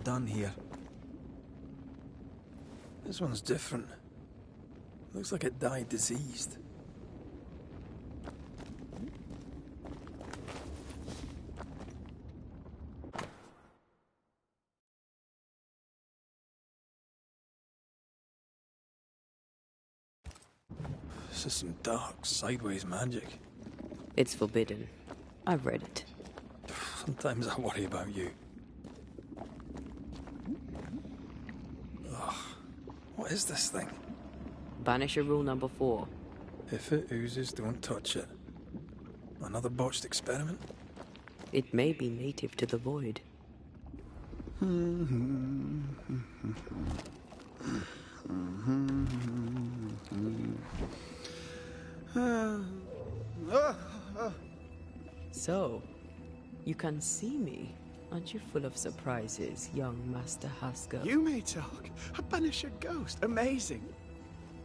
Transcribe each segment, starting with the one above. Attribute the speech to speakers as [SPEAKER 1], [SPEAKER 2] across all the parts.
[SPEAKER 1] done here. This one's different. Looks like it died diseased. This is some dark, sideways magic.
[SPEAKER 2] It's forbidden. I've read it.
[SPEAKER 1] Sometimes I worry about you. Ugh. What is this thing?
[SPEAKER 2] Banisher rule number 4.
[SPEAKER 1] If it oozes, don't touch it. Another botched experiment?
[SPEAKER 2] It may be native to the void. So, you can see me. Aren't you full of surprises, young Master Haskell?
[SPEAKER 3] You may talk. A Banisher ghost. Amazing.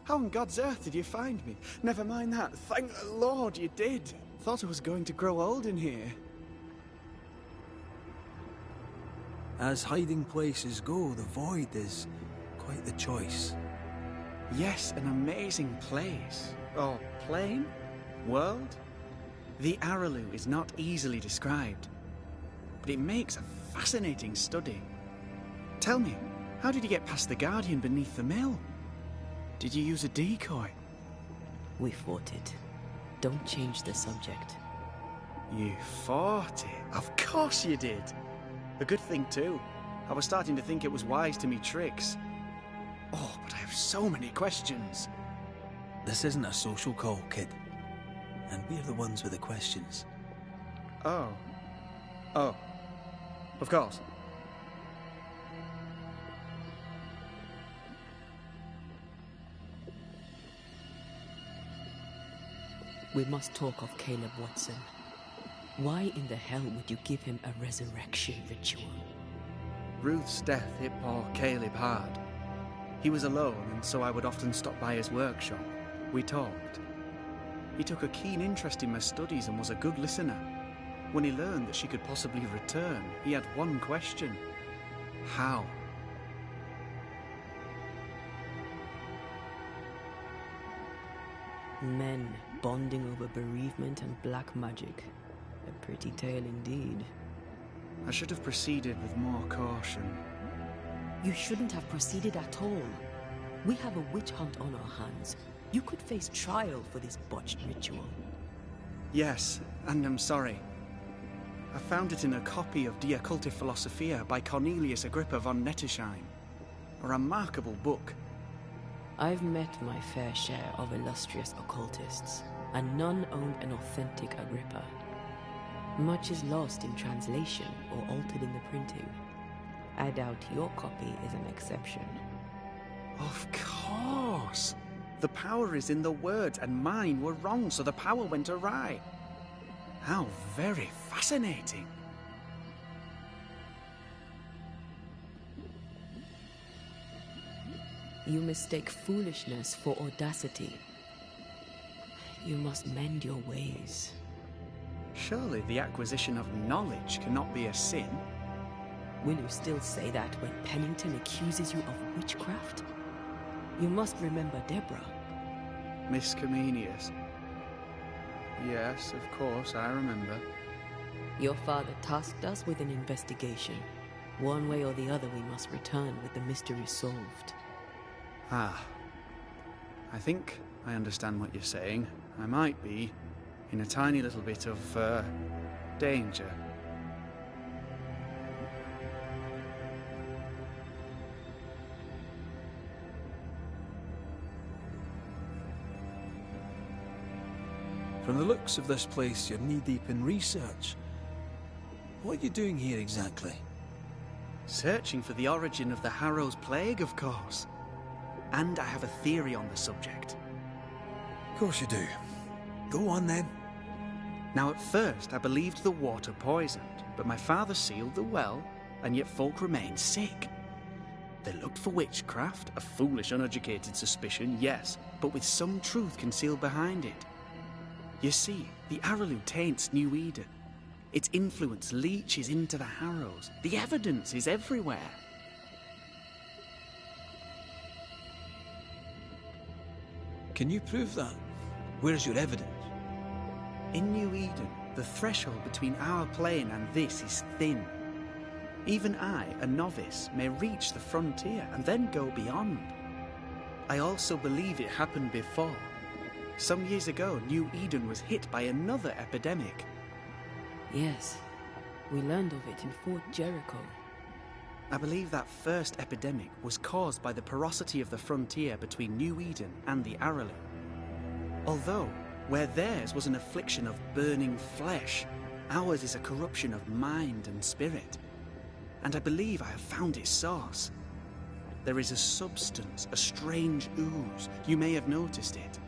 [SPEAKER 3] How on God's earth did you find me? Never mind that. Thank the Lord you did. Thought I was going to grow old in here.
[SPEAKER 1] As hiding places go, the void is quite the choice.
[SPEAKER 3] Yes, an amazing place. Or plane? World? The Araloo is not easily described, but it makes a fascinating study. Tell me, how did you get past the Guardian beneath the mill? Did you use a decoy?
[SPEAKER 2] We fought it. Don't change the subject.
[SPEAKER 3] You fought it? Of course you did. A good thing too. I was starting to think it was wise to me tricks. Oh, but I have so many questions.
[SPEAKER 1] This isn't a social call, kid. And we're the ones with the questions.
[SPEAKER 3] Oh. Oh. Of course.
[SPEAKER 2] We must talk of Caleb Watson. Why in the hell would you give him a resurrection ritual?
[SPEAKER 3] Ruth's death hit poor Caleb hard. He was alone, and so I would often stop by his workshop. We talked. He took a keen interest in my studies and was a good listener. When he learned that she could possibly return, he had one question. How?
[SPEAKER 2] Men bonding over bereavement and black magic. A pretty tale indeed.
[SPEAKER 3] I should have proceeded with more caution.
[SPEAKER 2] You shouldn't have proceeded at all. We have a witch hunt on our hands. You could face trial for this botched ritual.
[SPEAKER 3] Yes, and I'm sorry. I found it in a copy of De Occulti Philosophia by Cornelius Agrippa von Nettesheim. A remarkable book.
[SPEAKER 2] I've met my fair share of illustrious occultists, and none owned an authentic Agrippa. Much is lost in translation or altered in the printing. I doubt your copy is an exception.
[SPEAKER 3] Of course! The power is in the words, and mine were wrong, so the power went awry. How very fascinating.
[SPEAKER 2] You mistake foolishness for audacity. You must mend your ways.
[SPEAKER 3] Surely the acquisition of knowledge cannot be a sin.
[SPEAKER 2] Will you still say that when Pennington accuses you of witchcraft? You must remember Deborah.
[SPEAKER 3] Miss Comenius. Yes, of course, I remember.
[SPEAKER 2] Your father tasked us with an investigation. One way or the other we must return with the mystery solved.
[SPEAKER 3] Ah. I think I understand what you're saying. I might be in a tiny little bit of, danger.
[SPEAKER 1] From the looks of this place, you're knee-deep in research. What are you doing here exactly?
[SPEAKER 3] Searching for the origin of the Harrow's plague, of course. And I have a theory on the subject.
[SPEAKER 1] Of course you do. Go on then.
[SPEAKER 3] Now at first I believed the water poisoned, but my father sealed the well, and yet folk remained sick. They looked for witchcraft, a foolish, uneducated suspicion, yes, but with some truth concealed behind it. You see, the Araloo taints New Eden. Its influence leaches into the Harrows. The evidence is everywhere.
[SPEAKER 1] Can you prove that? Where's your evidence?
[SPEAKER 3] In New Eden, the threshold between our plane and this is thin. Even I, a novice, may reach the frontier and then go beyond. I also believe it happened before. Some years ago, New Eden was hit by another epidemic.
[SPEAKER 2] Yes, we learned of it in Fort Jericho.
[SPEAKER 3] I believe that first epidemic was caused by the porosity of the frontier between New Eden and the Aralu. Although, where theirs was an affliction of burning flesh, ours is a corruption of mind and spirit. And I believe I have found its source. There is a substance, a strange ooze. You may have noticed it.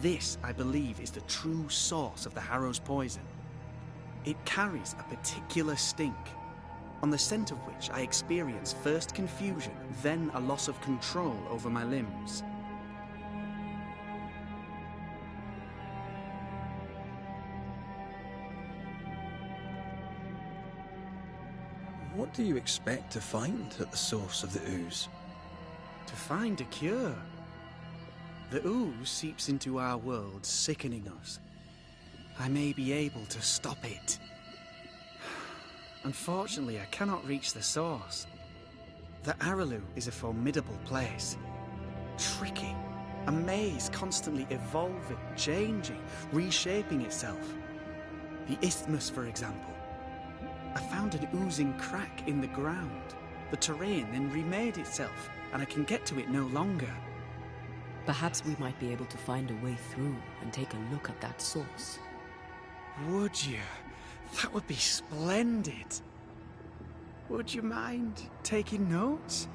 [SPEAKER 3] This, I believe, is the true source of the Harrow's poison. It carries a particular stink, on the scent of which I experience first confusion, then a loss of control over my limbs.
[SPEAKER 1] What do you expect to find at the source of the ooze?
[SPEAKER 3] To find a cure. The ooze seeps into our world, sickening us. I may be able to stop it. Unfortunately, I cannot reach the source. The Aralu is a formidable place. Tricky. A maze constantly evolving, changing, reshaping itself. The isthmus, for example. I found an oozing crack in the ground. The terrain then remade itself, and I can get to it no longer.
[SPEAKER 2] Perhaps we might be able to find a way through and take a look at that source.
[SPEAKER 3] Would you? That would be splendid. Would you mind taking notes?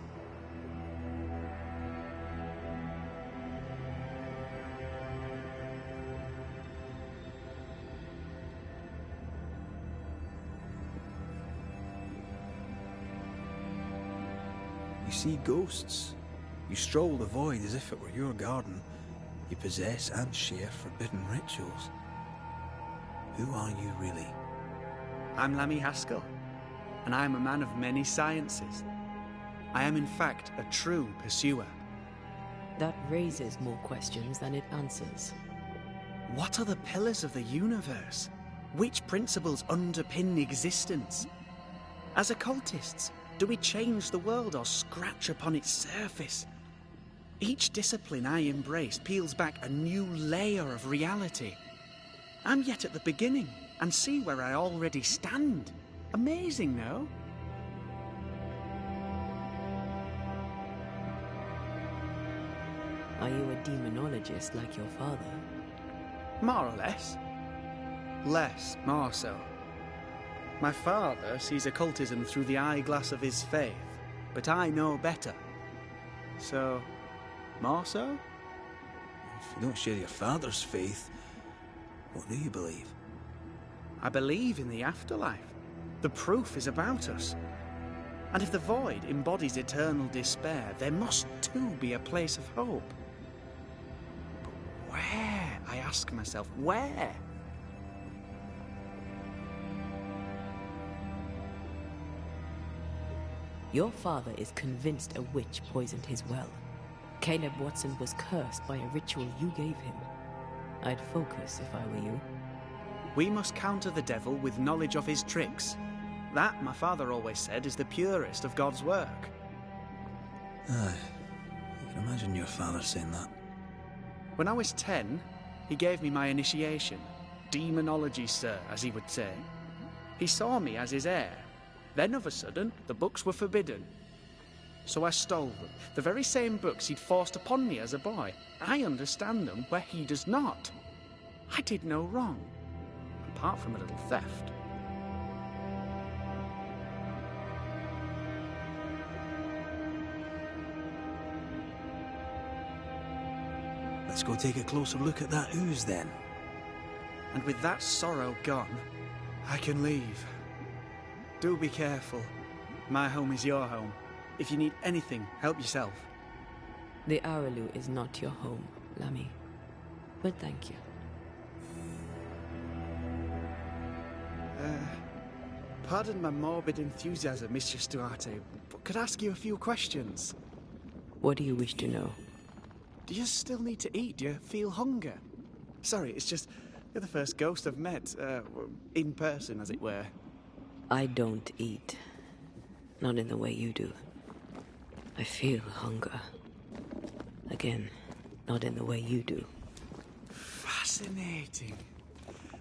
[SPEAKER 1] You see ghosts. You stroll the void as if it were your garden. You possess and share forbidden rituals. Who are you really?
[SPEAKER 3] I'm Lammy Haskell, and I am a man of many sciences. I am in fact a true pursuer.
[SPEAKER 2] That raises more questions than it answers.
[SPEAKER 3] What are the pillars of the universe? Which principles underpin existence? As occultists, do we change the world or scratch upon its surface? Each discipline I embrace peels back a new layer of reality. I'm yet at the beginning, and see where I already stand. Amazing, no?
[SPEAKER 2] Are you a demonologist like your father?
[SPEAKER 3] More or less. Less, more so. My father sees occultism through the eyeglass of his faith, but I know better. So, more so?
[SPEAKER 1] If you don't share your father's faith, what do you believe?
[SPEAKER 3] I believe in the afterlife. The proof is about us. And if the void embodies eternal despair, there must too be a place of hope. But where? I ask myself, where?
[SPEAKER 2] Your father is convinced a witch poisoned his well. Caleb Watson was cursed by a ritual you gave him. I'd focus if I were you.
[SPEAKER 3] We must counter the devil with knowledge of his tricks. That, my father always said, is the purest of God's work.
[SPEAKER 1] Aye, I can imagine your father saying that.
[SPEAKER 3] When I was 10, he gave me my initiation. Demonology, sir, as he would say. He saw me as his heir. Then, of a sudden, the books were forbidden. So I stole them. The very same books he'd forced upon me as a boy. I understand them where he does not. I did no wrong, apart from a little theft.
[SPEAKER 1] Let's go take a closer look at that ooze then.
[SPEAKER 3] And with that sorrow gone, I can leave. Do be careful. My home is your home. If you need anything, help yourself.
[SPEAKER 2] The Aralu is not your home, Lammy. But thank you.
[SPEAKER 3] Pardon my morbid enthusiasm, Mr. Stuarte, but could I ask you a few questions?
[SPEAKER 2] What do you wish to know?
[SPEAKER 3] Do you still need to eat? Do you feel hunger? Sorry, it's just you're the first ghost I've met, in person, as it were.
[SPEAKER 2] I don't eat. Not in the way you do. I feel hunger. Again, not in the way you do.
[SPEAKER 3] Fascinating.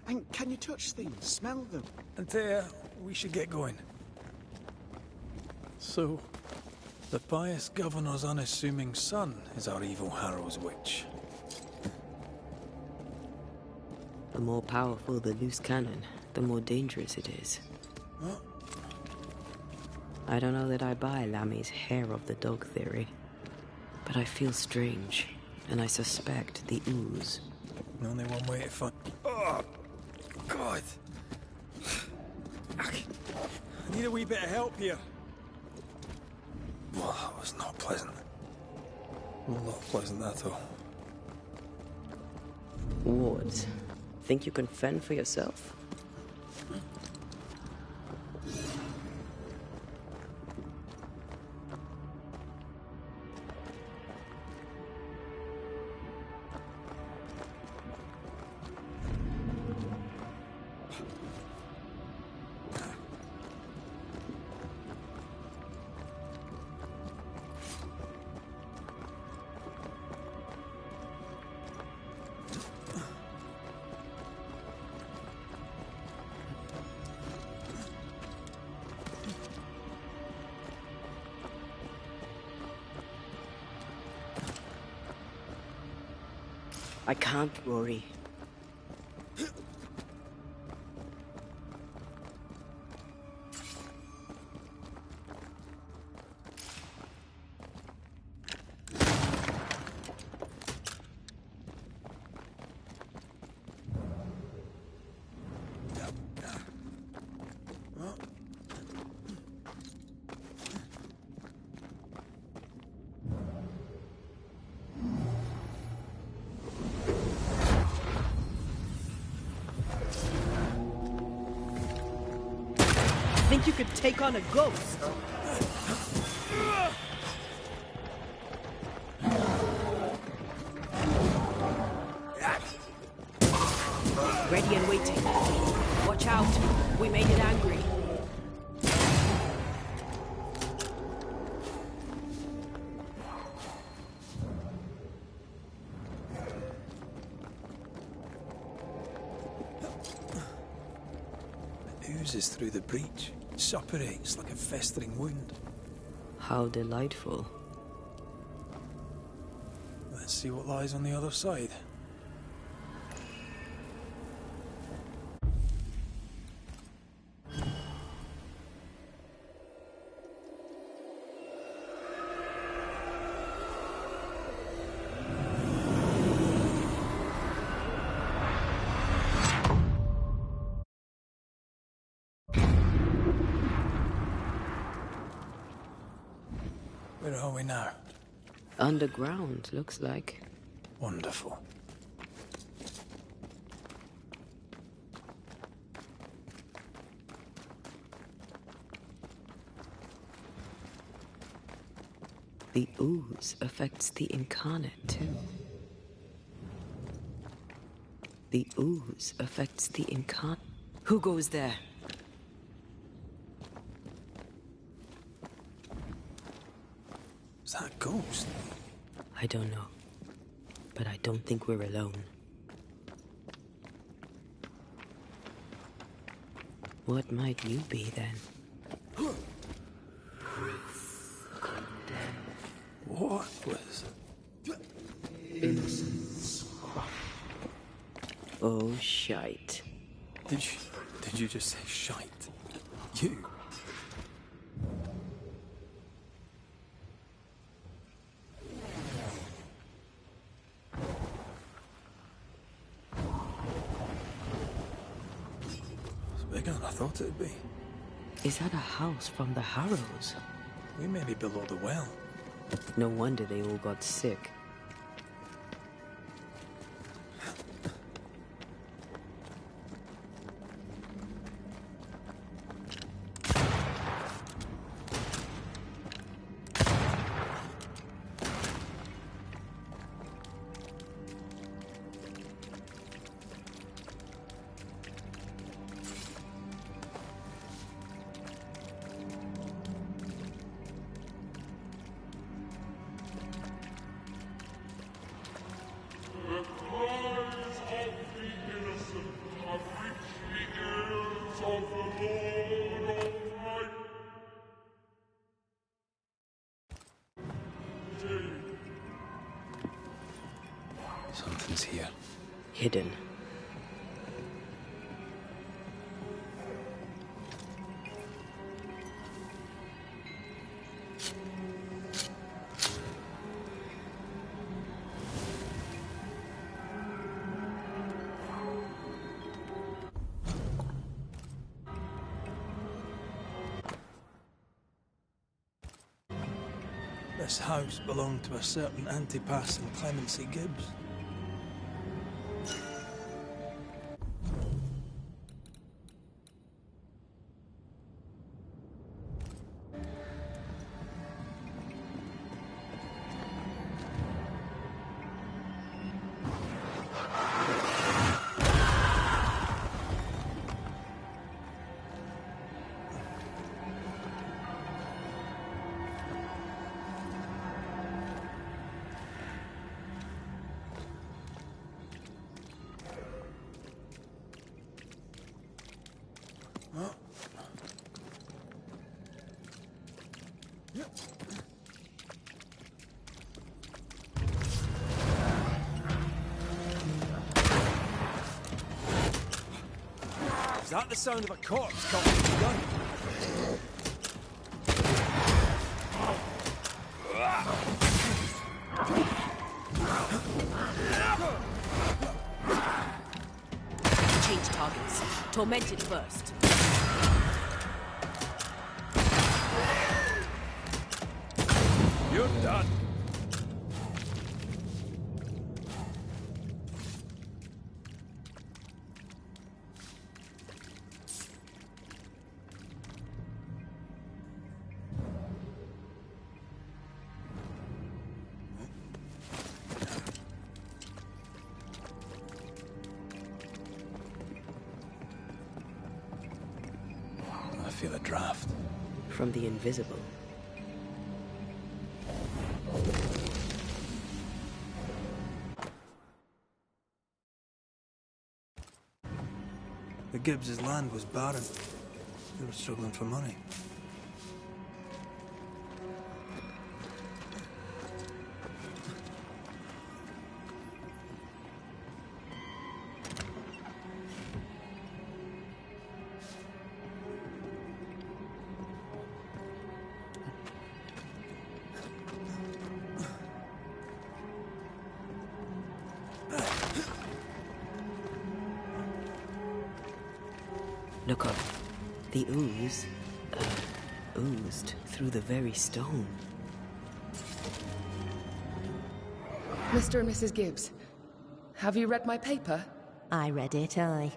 [SPEAKER 3] And can you touch things, smell them?
[SPEAKER 1] Antea, we should get going. So, the pious governor's unassuming son is our evil Harrow's witch.
[SPEAKER 2] The more powerful the loose cannon, the more dangerous it is.
[SPEAKER 1] What?
[SPEAKER 2] I don't know that I buy Lammy's hair of the dog theory, but I feel strange, and I suspect the ooze.
[SPEAKER 1] Only one way to find... Oh, God! I need a wee bit of help here. Well, that was not pleasant. Well, not pleasant at all.
[SPEAKER 2] Wards, think you can fend for yourself? I can't, Rory. Think you could take on a ghost? Ready and waiting. Watch out. We made it angry.
[SPEAKER 1] It oozes through the breach. It suppurates like a festering wound.
[SPEAKER 2] How delightful.
[SPEAKER 1] Let's see what lies on the other side. Where are we now?
[SPEAKER 2] Underground, looks like.
[SPEAKER 1] Wonderful.
[SPEAKER 2] The ooze affects the incarnate, too. The ooze affects the incarnate. Who goes there?
[SPEAKER 1] Is that a ghost?
[SPEAKER 2] I don't know. But I don't think we're alone. What might you be, then?
[SPEAKER 1] What was...
[SPEAKER 2] Innocence. Oh, shite.
[SPEAKER 1] Did you just say shite? You? It's bigger than I thought it'd be.
[SPEAKER 2] Is that a house from the Harrows?
[SPEAKER 1] We may be below the well.
[SPEAKER 2] No wonder they all got sick.
[SPEAKER 1] Something's here.
[SPEAKER 2] Hidden.
[SPEAKER 1] This house belonged to a certain Antipas and Clemency Gibbs. Is that the sound of a corpse cocking its gun?
[SPEAKER 2] Change targets. Tormented first.
[SPEAKER 1] You're done. I feel a draft.
[SPEAKER 2] From the invisible.
[SPEAKER 1] The Gibbs' land was barren. They were struggling for money.
[SPEAKER 2] Look up. The ooze, oozed through the very stone.
[SPEAKER 4] Mr. and Mrs. Gibbs, have you read my paper?
[SPEAKER 5] I read it, aye.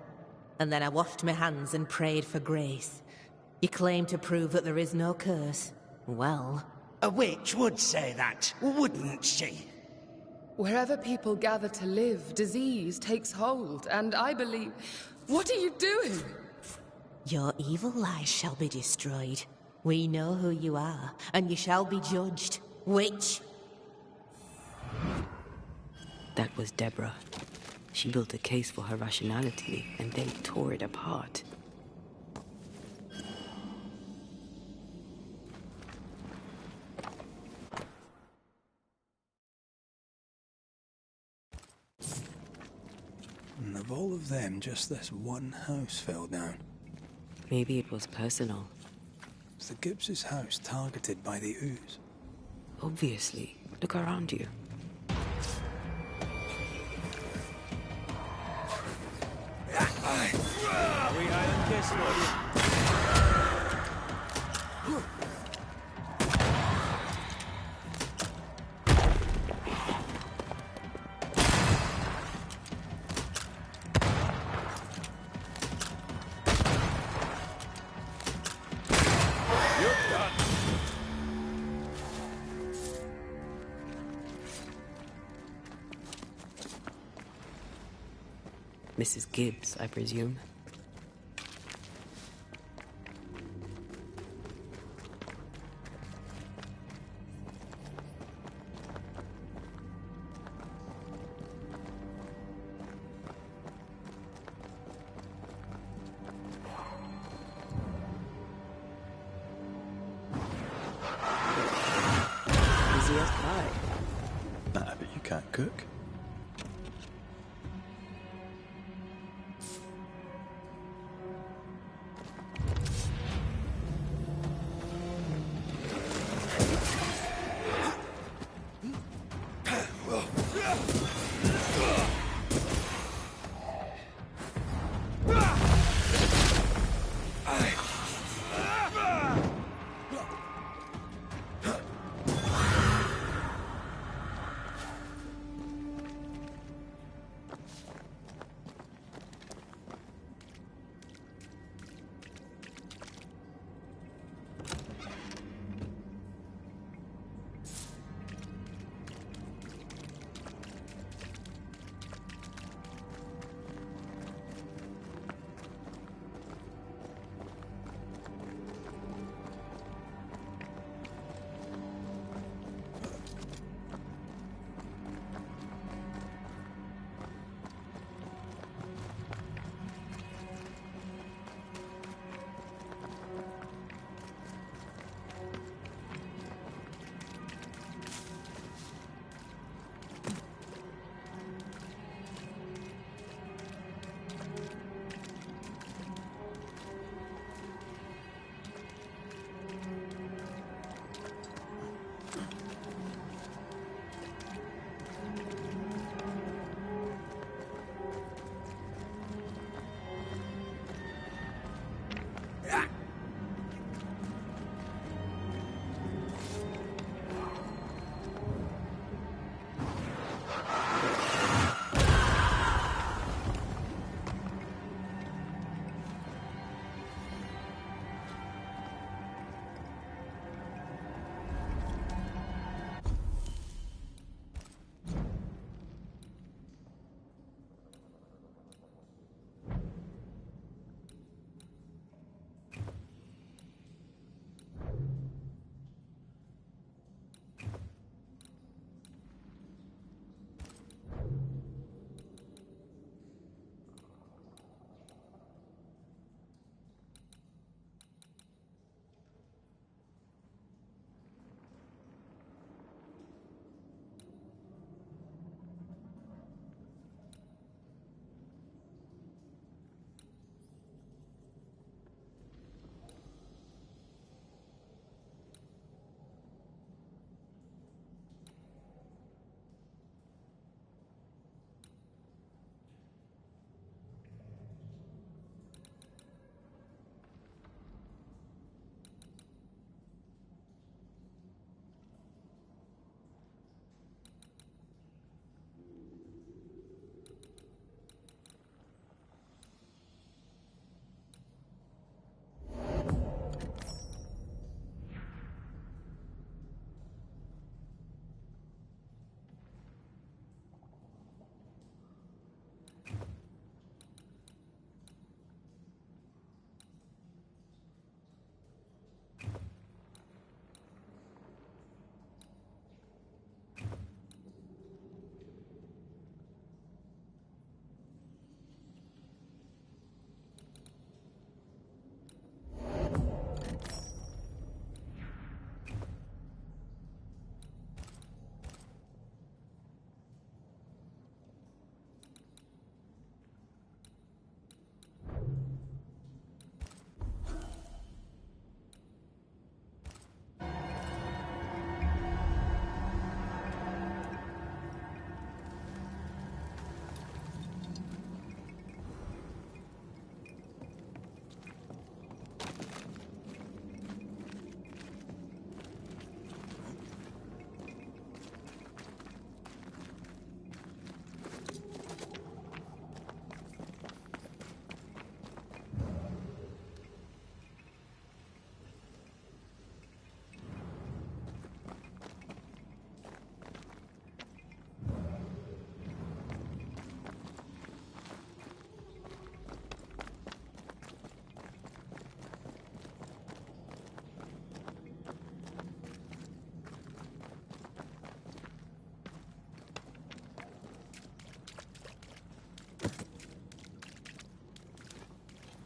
[SPEAKER 5] And then I washed my hands and prayed for grace. You claim to prove that there is no curse. Well...
[SPEAKER 6] A witch would say that, wouldn't she?
[SPEAKER 4] Wherever people gather to live, disease takes hold, and I believe... What are you doing?
[SPEAKER 5] Your evil lies shall be destroyed. We know who you are, and you shall be judged. Witch!
[SPEAKER 2] That was Deborah. She built a case for her rationality and then tore it apart.
[SPEAKER 1] And of all of them, just this one house fell down.
[SPEAKER 2] Maybe it was personal.
[SPEAKER 1] Was the Gibbs' house targeted by the ooze?
[SPEAKER 2] Obviously. Look around you.
[SPEAKER 1] We Island Kiss for you.
[SPEAKER 2] Mrs. Gibbs, I presume. Easy as pie. try.
[SPEAKER 1] Nah, but you can't cook.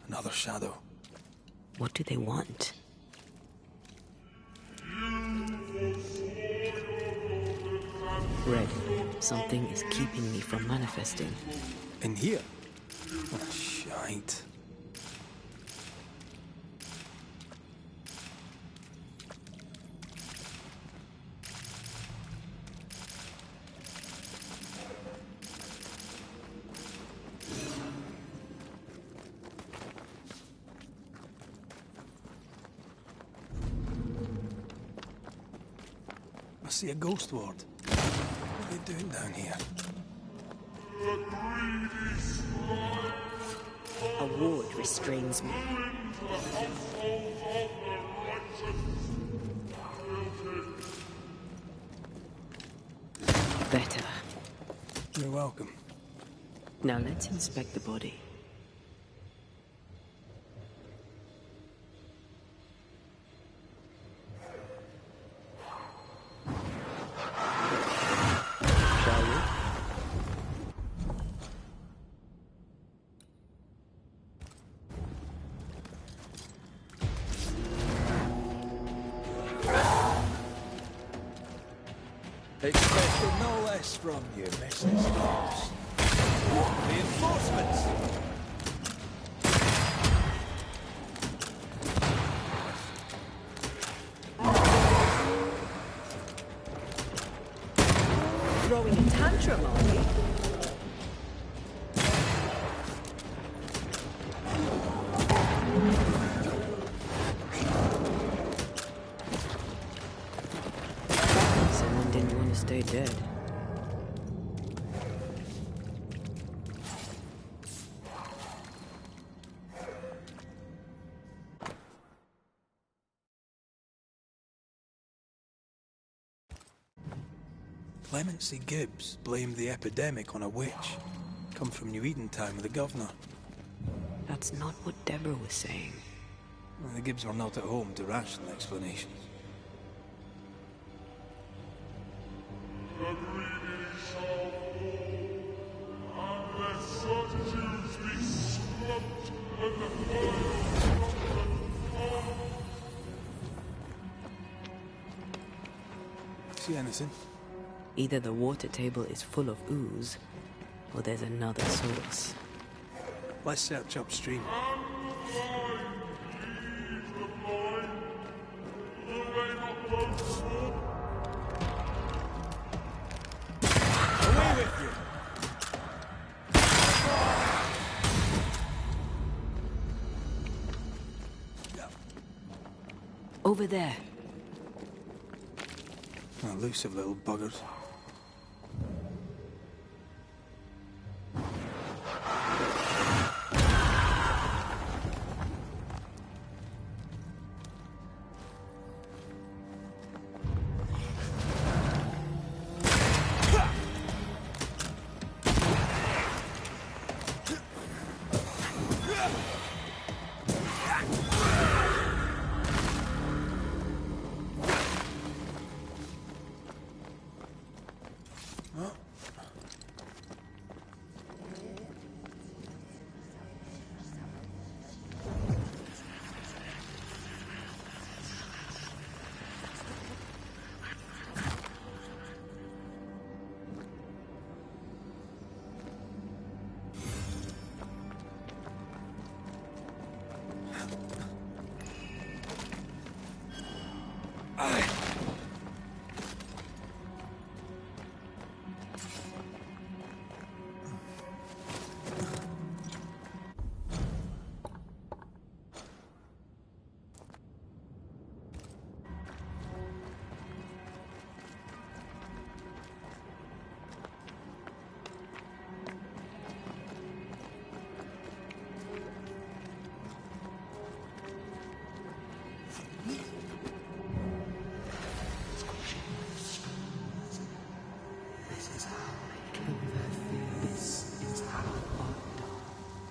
[SPEAKER 1] Another shadow.
[SPEAKER 2] What do they want? Red. Something is keeping me from manifesting.
[SPEAKER 1] In here? Oh, shite. I see a ghost ward. What are they doing down here?
[SPEAKER 2] A ward restrains me. Better.
[SPEAKER 1] You're welcome.
[SPEAKER 2] Now let's inspect the body. Shall we?
[SPEAKER 1] Expected no less from you, Mrs. Ghost. Reinforcements!
[SPEAKER 2] Throwing a tantrum, are we? Someone didn't want to stay dead.
[SPEAKER 1] Clemency Gibbs blamed the epidemic on a witch. Come from New Eden Town with the governor.
[SPEAKER 2] That's not what Deborah was saying.
[SPEAKER 1] Well, the Gibbs were not at home to rational explanations. See anything?
[SPEAKER 2] Either the water table is full of ooze, or there's another source.
[SPEAKER 1] Let's search upstream. Away with you!
[SPEAKER 2] Over there.
[SPEAKER 1] Elusive little buggers.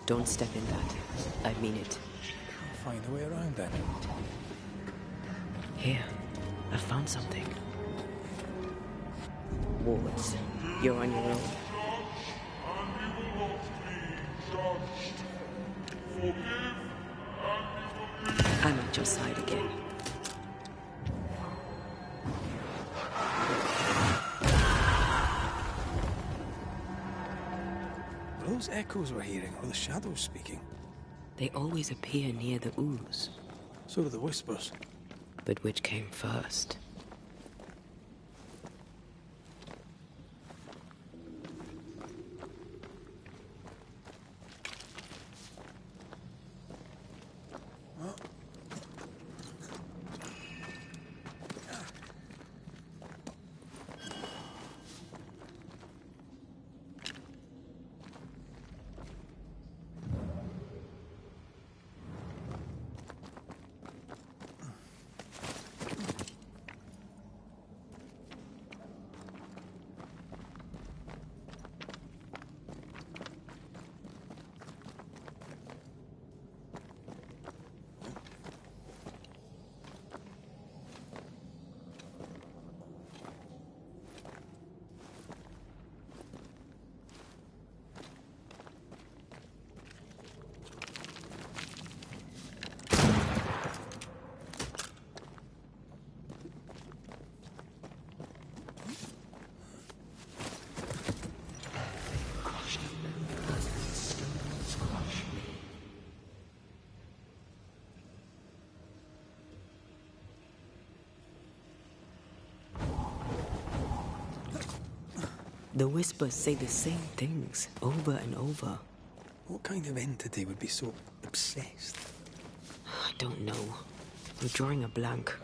[SPEAKER 2] Don't step in that. I mean it.
[SPEAKER 1] I'll find a way around then.
[SPEAKER 2] Here, I found something. Wards, you're on your own. I'm at your side again.
[SPEAKER 1] those echoes we're hearing, or the shadows speaking?
[SPEAKER 2] They always appear near the ooze.
[SPEAKER 1] So do the whispers.
[SPEAKER 2] But which came first? The whispers say the same things over and over.
[SPEAKER 1] What kind of entity would be so obsessed?
[SPEAKER 2] I don't know. I'm drawing a blank.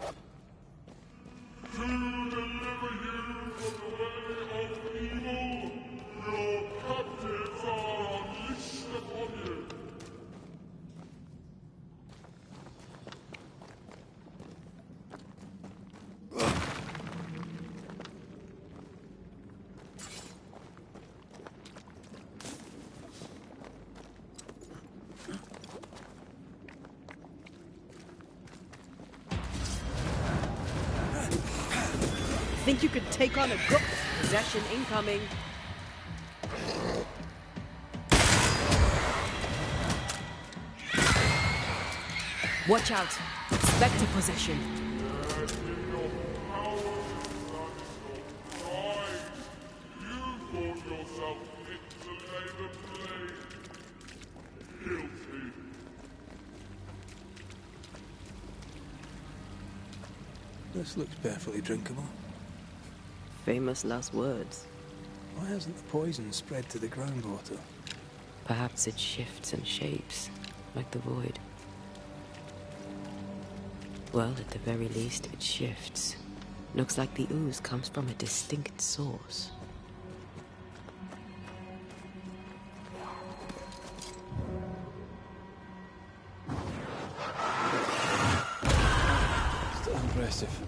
[SPEAKER 7] To deliver you from the way of evil, your captives are unleashed upon you.
[SPEAKER 2] Think you could take on a goat? Possession incoming. Watch out! Spectre possession.
[SPEAKER 1] This looks perfectly drinkable.
[SPEAKER 2] Famous last words.
[SPEAKER 1] Why hasn't the poison spread to the groundwater?
[SPEAKER 2] Perhaps it shifts and shapes, like the void. Well, at the very least, it shifts. Looks like the ooze comes from a distinct source.
[SPEAKER 1] Still impressive.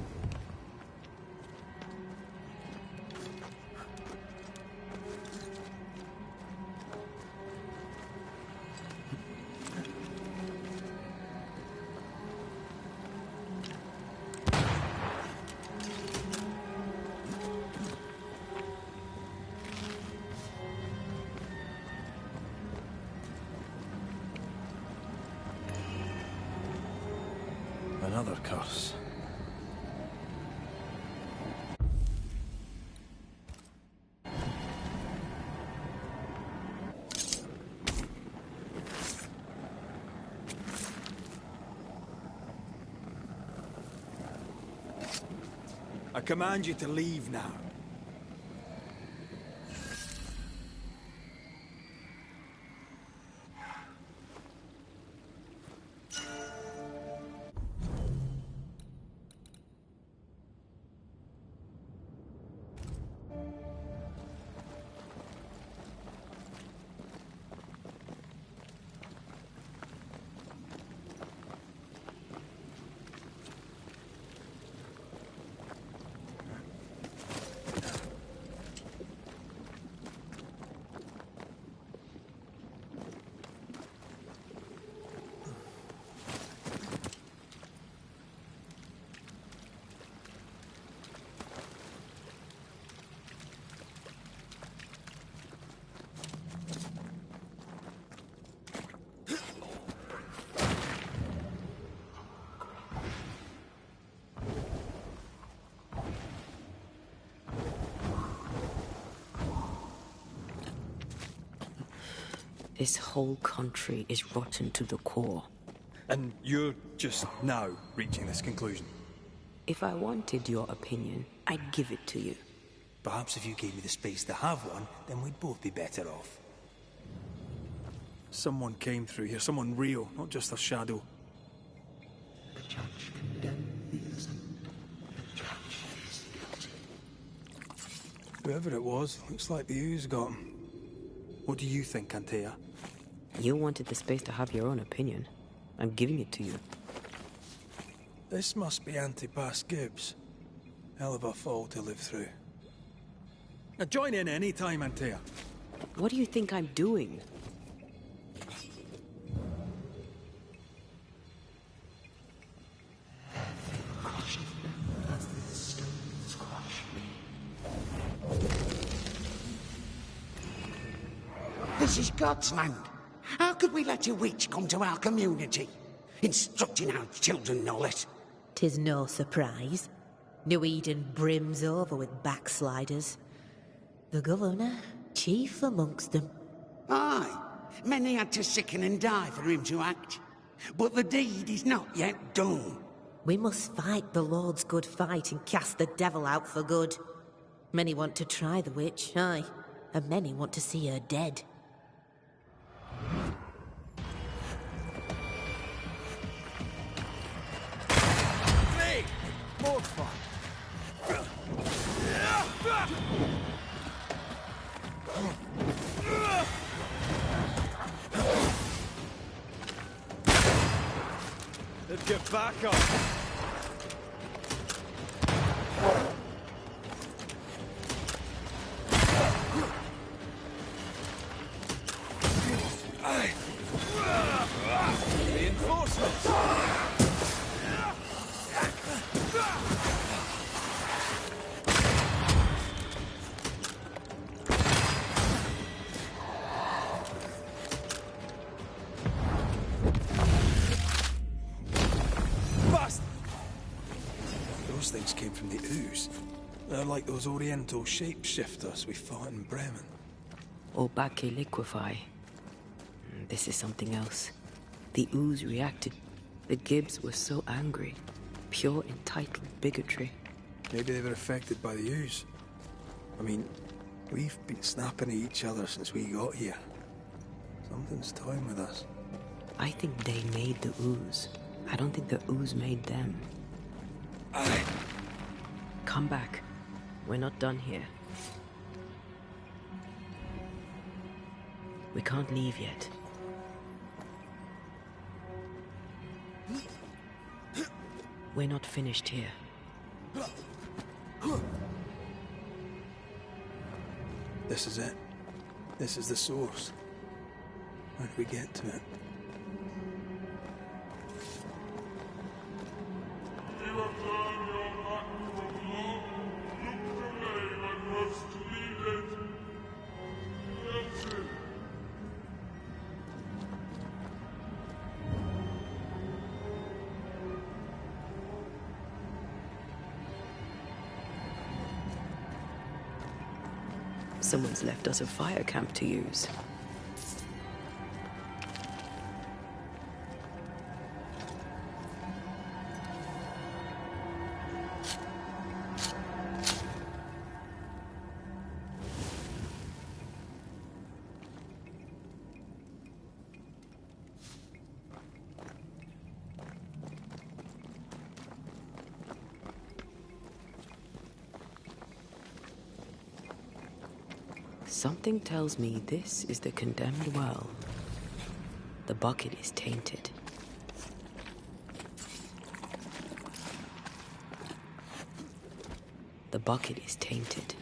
[SPEAKER 1] Another curse. I command you to leave now.
[SPEAKER 2] This whole country is rotten to the core.
[SPEAKER 1] And you're just now reaching this conclusion?
[SPEAKER 2] If I wanted your opinion, I'd give it to you.
[SPEAKER 1] Perhaps if you gave me the space to have one, then we'd both be better off. Someone came through here, someone real, not just a shadow. Whoever it was, looks like the ooze got him. What do you think, Antea?
[SPEAKER 2] You wanted the space to have your own opinion. I'm giving it to you.
[SPEAKER 1] This must be Antipas Gibbs. Hell of a fall to live through. Now join in any time, Antea.
[SPEAKER 2] What do you think I'm doing?
[SPEAKER 6] This is God's land. How could we let a witch come to our community? Instructing our children, no less.
[SPEAKER 5] 'Tis no surprise. New Eden brims over with backsliders. The governor, chief amongst them.
[SPEAKER 6] Aye, many had to sicken and die for him to act. But the deed is not yet done.
[SPEAKER 5] We must fight the Lord's good fight and cast the devil out for good. Many want to try the witch, aye, and many want to see her dead.
[SPEAKER 1] Hey! More fun! Let's get back up! Reinforcements! Bust! Those things came from the ooze. They're like those oriental shapeshifters we fought in Bremen.
[SPEAKER 2] Or Bacche liquefy. This is something else. The ooze reacted. The Gibbs were so angry. Pure entitled bigotry.
[SPEAKER 1] Maybe they were affected by the ooze. I mean, we've been snapping at each other since we got here. Something's toying with us.
[SPEAKER 2] I think they made the ooze. I don't think the ooze made them. Come back. We're not done here. We can't leave yet. We're not finished here.
[SPEAKER 1] This is it. This is the source. How do we get to it?
[SPEAKER 7] You have turned your back from love, looked away when most needed. That's it.
[SPEAKER 2] Someone's left us a fire camp to use. Something tells me this is the condemned well. The bucket is tainted. The bucket is tainted.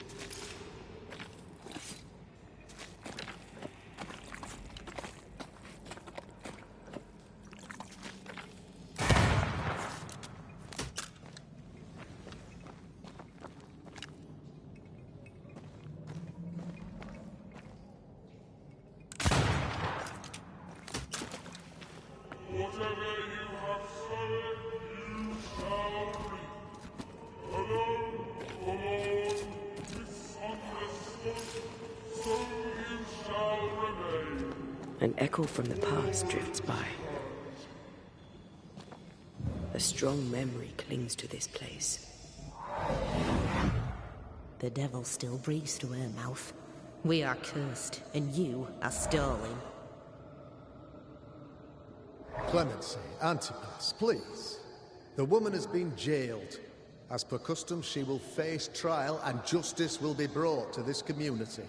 [SPEAKER 7] Whatever you have sown, you shall reap. Alone, alone,
[SPEAKER 2] An echo from the past drifts by. A strong memory clings to this place.
[SPEAKER 5] The devil still breathes through her mouth. We are cursed, and you are stolen.
[SPEAKER 8] Clemency, Antipas, please. The woman has been jailed. As per custom, she will face trial and justice will be brought to this community.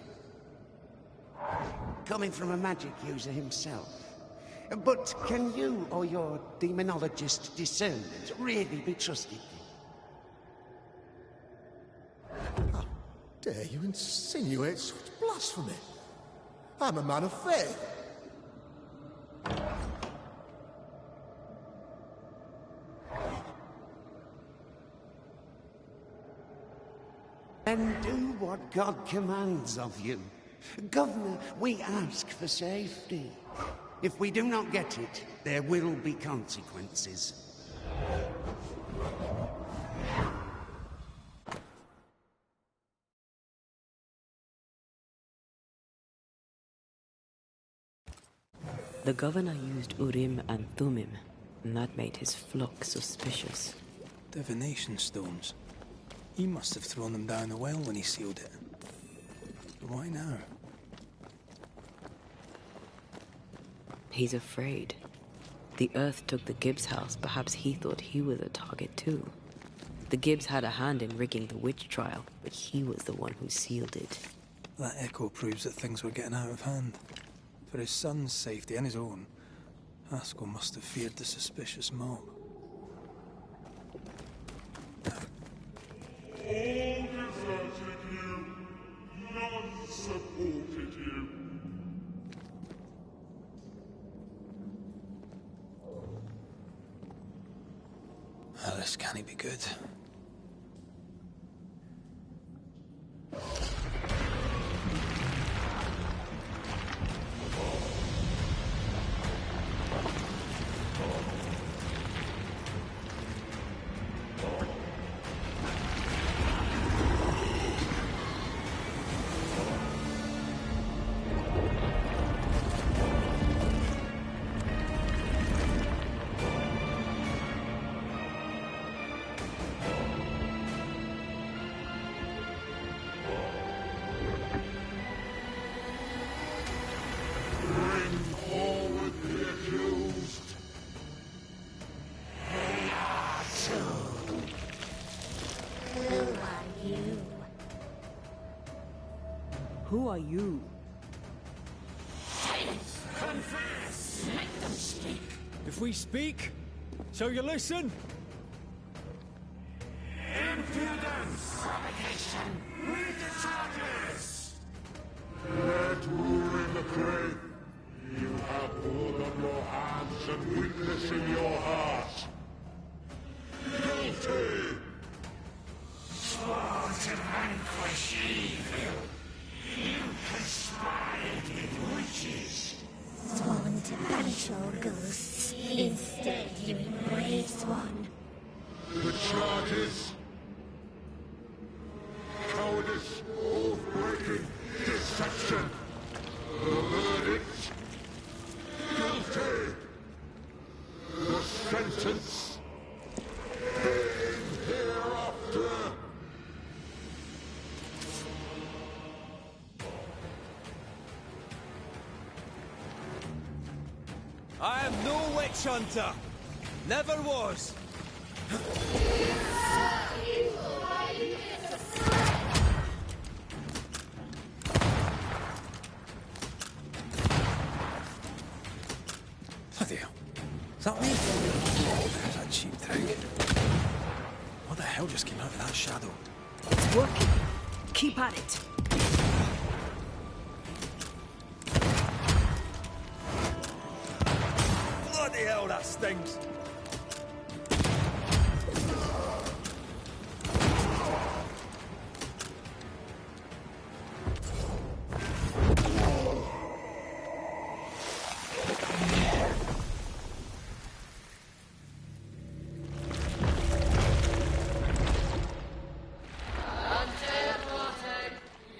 [SPEAKER 6] Coming from a magic user himself. But can you or your demonologist discernment really be trusted?
[SPEAKER 8] How dare you insinuate such blasphemy? I'm a man of faith.
[SPEAKER 6] And do what God commands of you. Governor, we ask for safety. If we do not get it, there will be consequences.
[SPEAKER 2] The governor used Urim and Thummim, and that made his flock suspicious.
[SPEAKER 1] Divination stones. He must have thrown them down the well when he sealed it. But why now?
[SPEAKER 2] He's afraid. The Earth took the Gibbs house. Perhaps he thought he was a target too. The Gibbs had a hand in rigging the witch trial, but he was the one who sealed it.
[SPEAKER 1] That echo proves that things were getting out of hand. For his son's safety and his own, Haskell must have feared the suspicious mob.
[SPEAKER 7] All deserted you. None supported you.
[SPEAKER 1] Well, this can't be good.
[SPEAKER 2] Who are you?
[SPEAKER 6] Confess! Make them speak!
[SPEAKER 9] If we speak, shall you listen?
[SPEAKER 6] Impudence! Provocation! Read the charges!
[SPEAKER 7] Let rule in the grave. You have blood on your hands and weakness in your heart. Guilty!
[SPEAKER 6] Sworn to vanquish evil. You conspired with witches.
[SPEAKER 10] Sworn to banish all ghosts. Instead, you embraced one.
[SPEAKER 7] The charges. Cowardice, oath-breaking, deception. The verdict. Guilty. The sentence. Pain hereafter.
[SPEAKER 9] I am no witch hunter. Never was.
[SPEAKER 1] Bloody hell. Is that me? Oh, there's that cheap trick. What the hell just came out of that shadow?
[SPEAKER 2] It's working. Keep at it.
[SPEAKER 9] Bloody hell, that stings.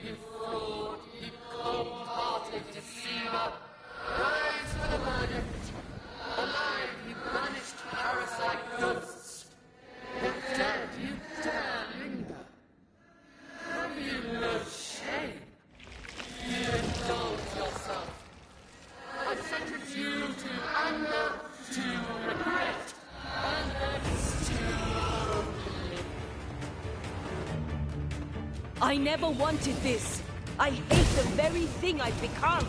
[SPEAKER 4] You fool, you cold-hearted deceiver!
[SPEAKER 2] I never wanted this. I hate the very thing I've become.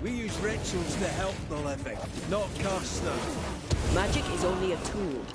[SPEAKER 9] We use rituals to help the living, not curse them.
[SPEAKER 2] Magic is only a tool.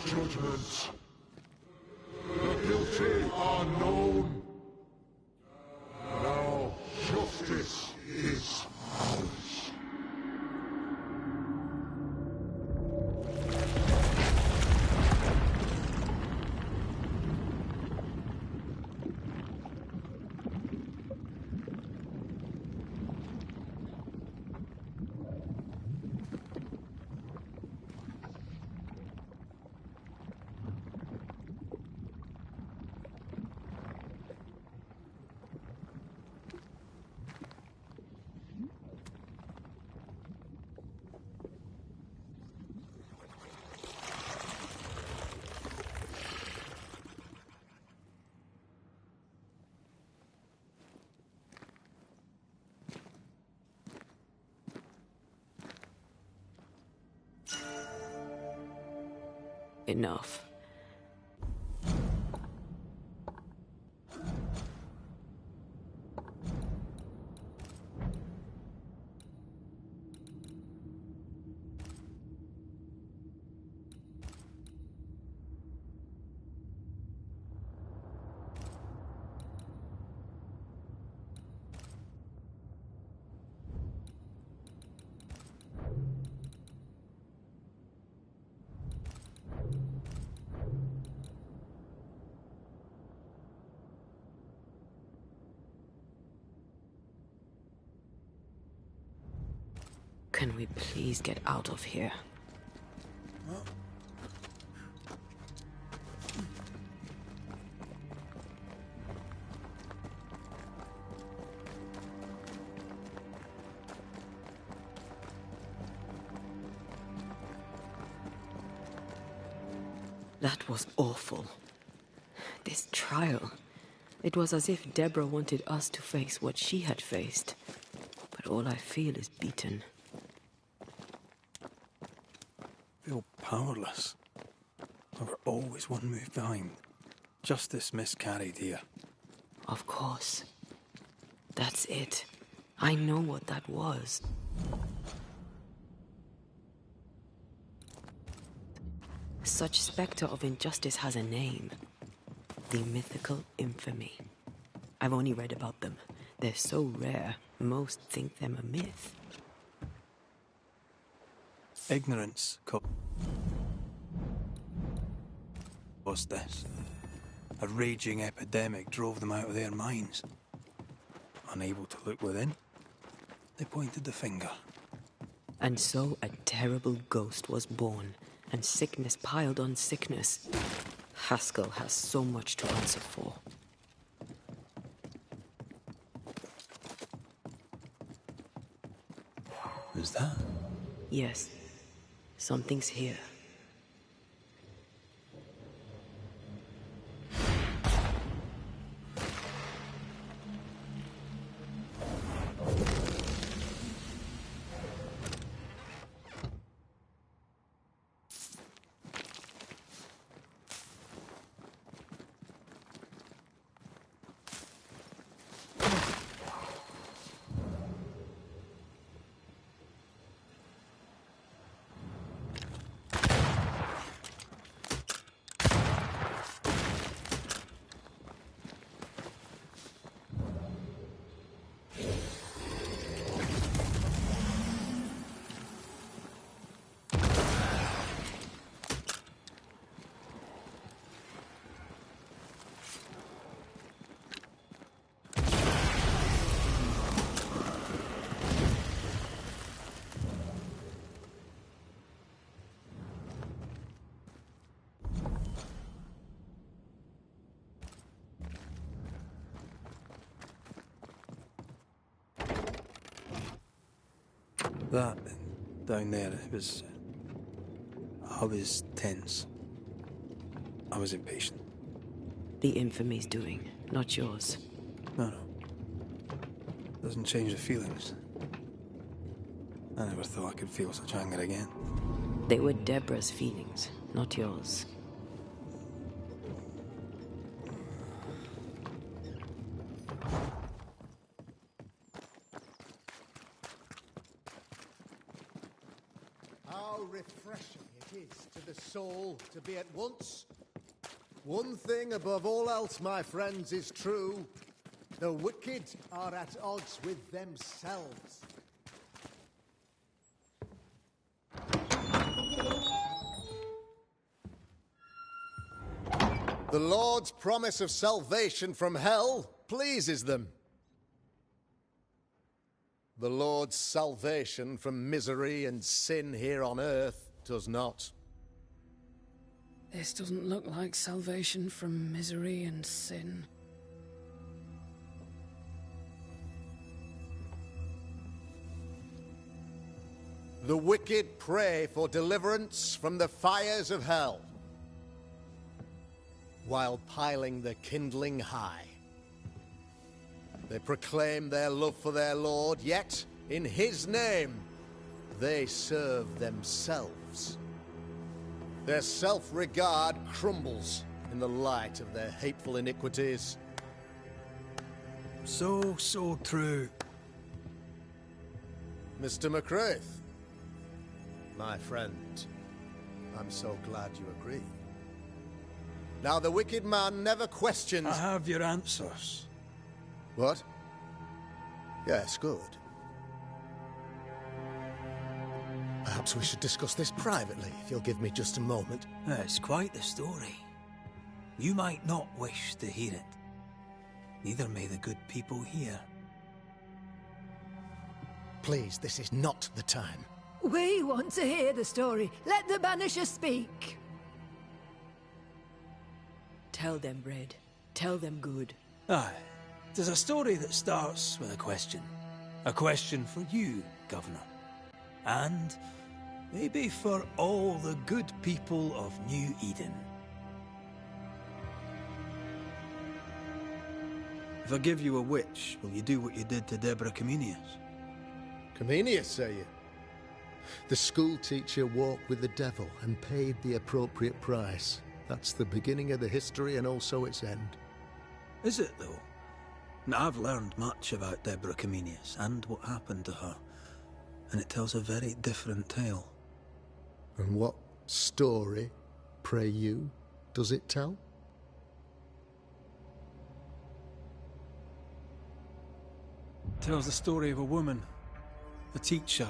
[SPEAKER 7] Judgment. The guilty are known. Now justice is ours.
[SPEAKER 2] Enough. Can we please get out of here? That was awful. This trial. It was as if Deborah wanted us to face what she had faced. But all I feel is beaten.
[SPEAKER 1] Feel powerless. We were always one move behind. Justice miscarried here.
[SPEAKER 2] Of course. That's it. I know what that was. Such spectre of injustice has a name. The mythical infamy. I've only read about them. They're so rare, most think them a myth.
[SPEAKER 1] Ignorance caused this. A raging epidemic drove them out of their minds. Unable to look within, they pointed the finger.
[SPEAKER 2] And so a terrible ghost was born, and sickness piled on sickness. Haskell has so much to answer for.
[SPEAKER 1] Is that
[SPEAKER 2] Yes, something's here.
[SPEAKER 1] That down there, I was tense. I was impatient.
[SPEAKER 2] The infamy's doing, not yours.
[SPEAKER 1] No. Doesn't change the feelings. I never thought I could feel such anger again.
[SPEAKER 2] They were Deborah's feelings, not yours.
[SPEAKER 8] How refreshing it is to the soul to be at once. One thing above all else, my friends, is true. The wicked are at odds with themselves. The Lord's promise of salvation from hell pleases them. The Lord's salvation from misery and sin here on earth does not.
[SPEAKER 4] This doesn't look like salvation from misery and sin.
[SPEAKER 8] The wicked pray for deliverance from the fires of hell, while piling the kindling high. They proclaim their love for their Lord, yet, in His name, they serve themselves. Their self-regard crumbles in the light of their hateful iniquities.
[SPEAKER 1] So true.
[SPEAKER 8] Mr. McCraith, my friend, I'm so glad you agree. Now, the wicked man never questions...
[SPEAKER 1] I have your answers.
[SPEAKER 8] What? Yes, good. Perhaps we should discuss this privately, if you'll give me just a moment.
[SPEAKER 1] It's quite the story. You might not wish to hear it. Neither may the good people here.
[SPEAKER 8] Please, this is not the time.
[SPEAKER 10] We want to hear the story. Let the Banishers speak.
[SPEAKER 2] Tell them, Red. Tell them good.
[SPEAKER 1] Aye. There's a story that starts with a question. A question for you, Governor. And maybe for all the good people of New Eden. If I give you a witch, will you do what you did to Deborah Comenius?
[SPEAKER 8] Comenius, say you? The school teacher walked with the devil and paid the appropriate price. That's the beginning of the history and also its end.
[SPEAKER 1] Is it, though? Now, I've learned much about Deborah Comenius and what happened to her, and it tells a very different tale.
[SPEAKER 8] And what story, pray you, does it tell?
[SPEAKER 1] It tells the story of a woman, a teacher,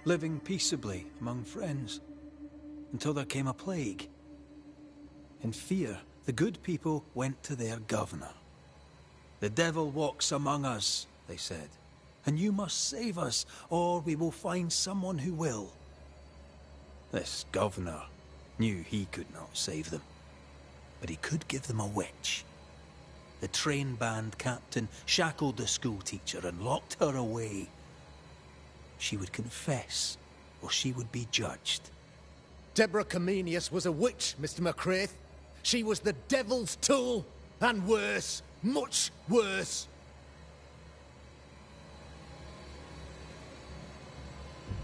[SPEAKER 1] living peaceably among friends, until there came a plague. In fear, the good people went to their governor. "The devil walks among us," they said, "and you must save us, or we will find someone who will." This governor knew he could not save them, but he could give them a witch. The train band captain shackled the school teacher and locked her away. She would confess or she would be judged.
[SPEAKER 8] Deborah Comenius was a witch, Mr. McCraith. She was the devil's tool, and worse, much worse.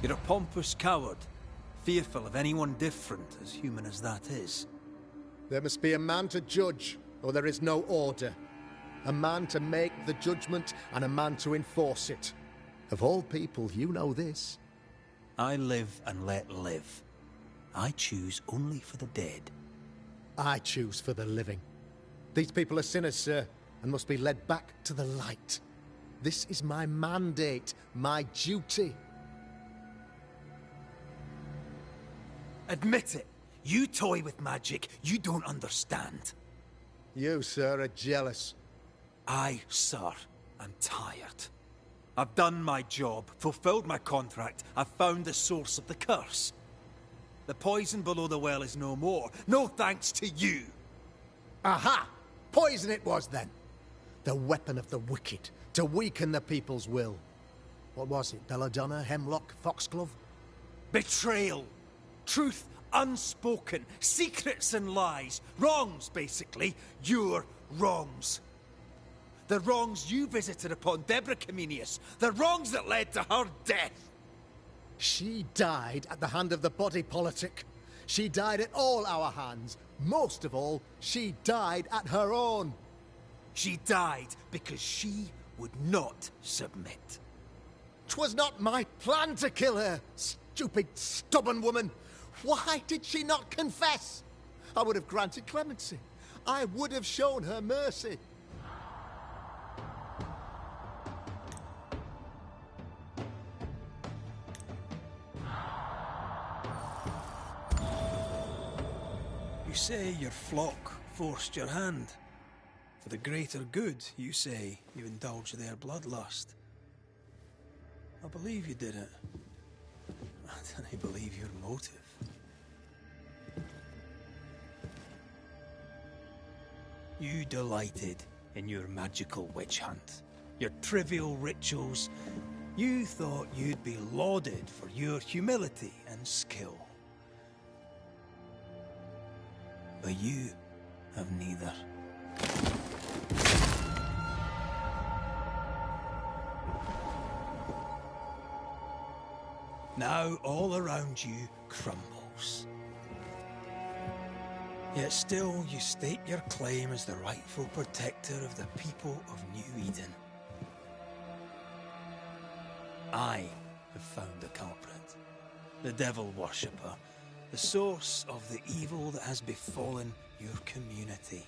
[SPEAKER 1] You're a pompous coward, fearful of anyone different, as human as that is.
[SPEAKER 8] There must be a man to judge, or there is no order. A man to make the judgment, and a man to enforce it. Of all people, you know this.
[SPEAKER 1] I live and let live. I choose only for the dead.
[SPEAKER 8] I choose for the living. These people are sinners, sir, and must be led back to the light. This is my mandate, my duty.
[SPEAKER 1] Admit it. You toy with magic you don't understand.
[SPEAKER 8] You, sir, are jealous.
[SPEAKER 1] I, sir, am tired. I've done my job, fulfilled my contract, I've found the source of the curse. The poison below the well is no more, no thanks to you.
[SPEAKER 8] Aha! Poison it was, then. The weapon of the wicked, to weaken the people's will. What was it, belladonna, hemlock, foxglove?
[SPEAKER 1] Betrayal. Truth unspoken, secrets and lies. Wrongs, basically. Your wrongs. The wrongs you visited upon Deborah Comenius. The wrongs that led to her death.
[SPEAKER 8] She died at the hand of the body politic. She died at all our hands. Most of all, she died at her own.
[SPEAKER 1] She died because she would not submit.
[SPEAKER 8] 'Twas not my plan to kill her, stupid, stubborn woman. Why did she not confess? I would have granted clemency. I would have shown her mercy.
[SPEAKER 1] You say your flock forced your hand. For the greater good, you say, you indulged their bloodlust. I believe you did it. I don't believe your motive. You delighted in your magical witch hunt, your trivial rituals. You thought you'd be lauded for your humility and skill. But you have neither. Now all around you crumbles. Yet still you state your claim as the rightful protector of the people of New Eden. I have found the culprit, the devil worshipper, the source of the evil that has befallen your community.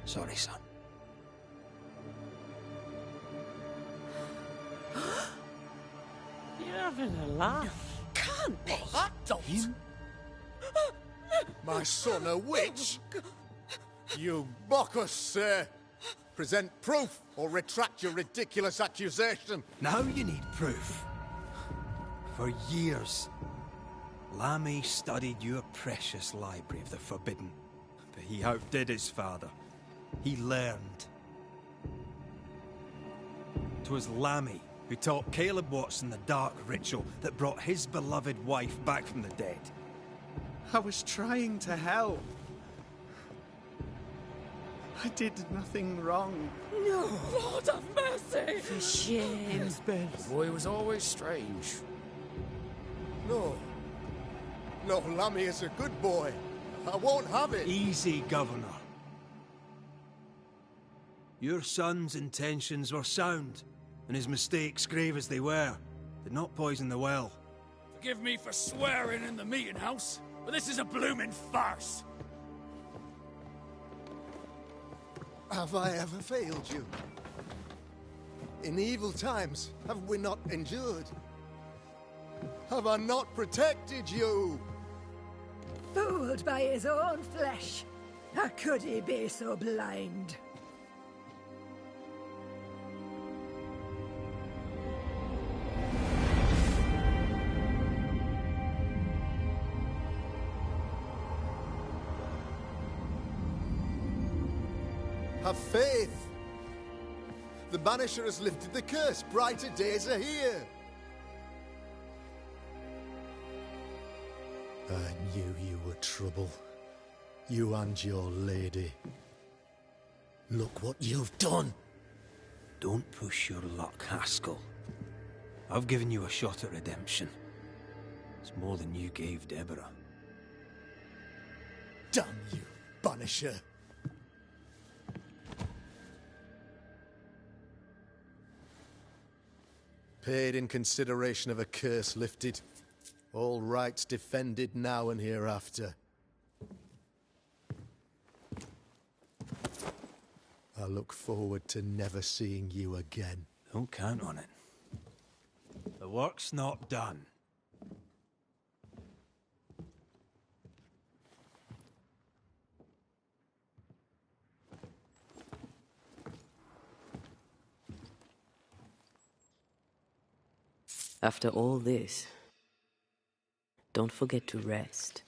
[SPEAKER 1] Sorry, son.
[SPEAKER 2] You're having a laugh.
[SPEAKER 5] Can't be.
[SPEAKER 1] Him?
[SPEAKER 8] My son a witch? You mock us, sir. Present proof or retract your ridiculous accusation.
[SPEAKER 1] Now you need proof. For years, Lammy studied your precious library of the forbidden. But he outdid his father. He learned. 'Twas Lammy who taught Caleb Watson the dark ritual that brought his beloved wife back from the dead.
[SPEAKER 3] I was trying to help. I did nothing wrong.
[SPEAKER 2] No! Lord have mercy! For shame.
[SPEAKER 11] The boy was always strange.
[SPEAKER 8] No. No, Lammy is a good boy. I won't have it.
[SPEAKER 1] Easy, Governor. Your son's intentions were sound, and his mistakes, grave as they were, did not poison the well.
[SPEAKER 11] Forgive me for swearing in the meeting house, but this is a blooming farce.
[SPEAKER 8] Have I ever failed you? In evil times, have we not endured? Have I not protected you?
[SPEAKER 10] Fooled by his own flesh. How could he be so blind?
[SPEAKER 8] Have faith, The Banisher has lifted the curse. Brighter days are here. I knew you were trouble. You and your lady. Look what you've done.
[SPEAKER 1] Don't push your luck, Haskell. I've given you a shot at redemption. It's more than you gave Deborah.
[SPEAKER 8] Damn you, Banisher. Paid in consideration of a curse lifted. All rights defended now and hereafter. I look forward to never seeing you again.
[SPEAKER 1] Don't count on it. The work's not done.
[SPEAKER 2] After all this, don't forget to rest.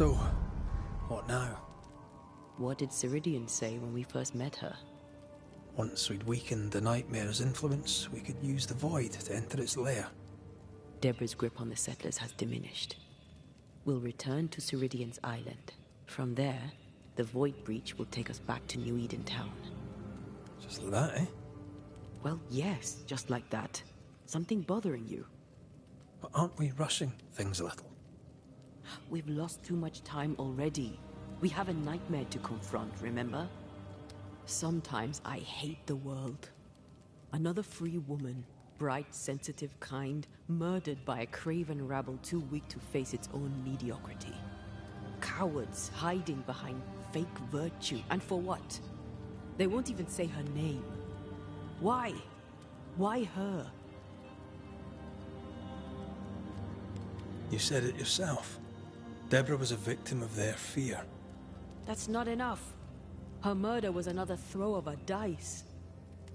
[SPEAKER 1] So, what now?
[SPEAKER 2] What did Ceridian say when we first met her?
[SPEAKER 1] Once we'd weakened the nightmare's influence, we could use the void to enter its lair.
[SPEAKER 2] Deborah's grip on the settlers has diminished. We'll return to Ceridian's island. From there, the void breach will take us back to New Eden Town.
[SPEAKER 1] Just like that, eh?
[SPEAKER 2] Well, yes, just like that. Something bothering you.
[SPEAKER 1] But aren't we rushing things a little?
[SPEAKER 2] We've lost too much time already. We have a nightmare to confront, remember? Sometimes I hate the world. Another free woman, bright, sensitive, kind, murdered by a craven rabble too weak to face its own mediocrity. Cowards hiding behind fake virtue. And for what? They won't even say her name. Why? Why her?
[SPEAKER 1] You said it yourself. Deborah was a victim of their fear.
[SPEAKER 2] That's not enough. Her murder was another throw of a dice.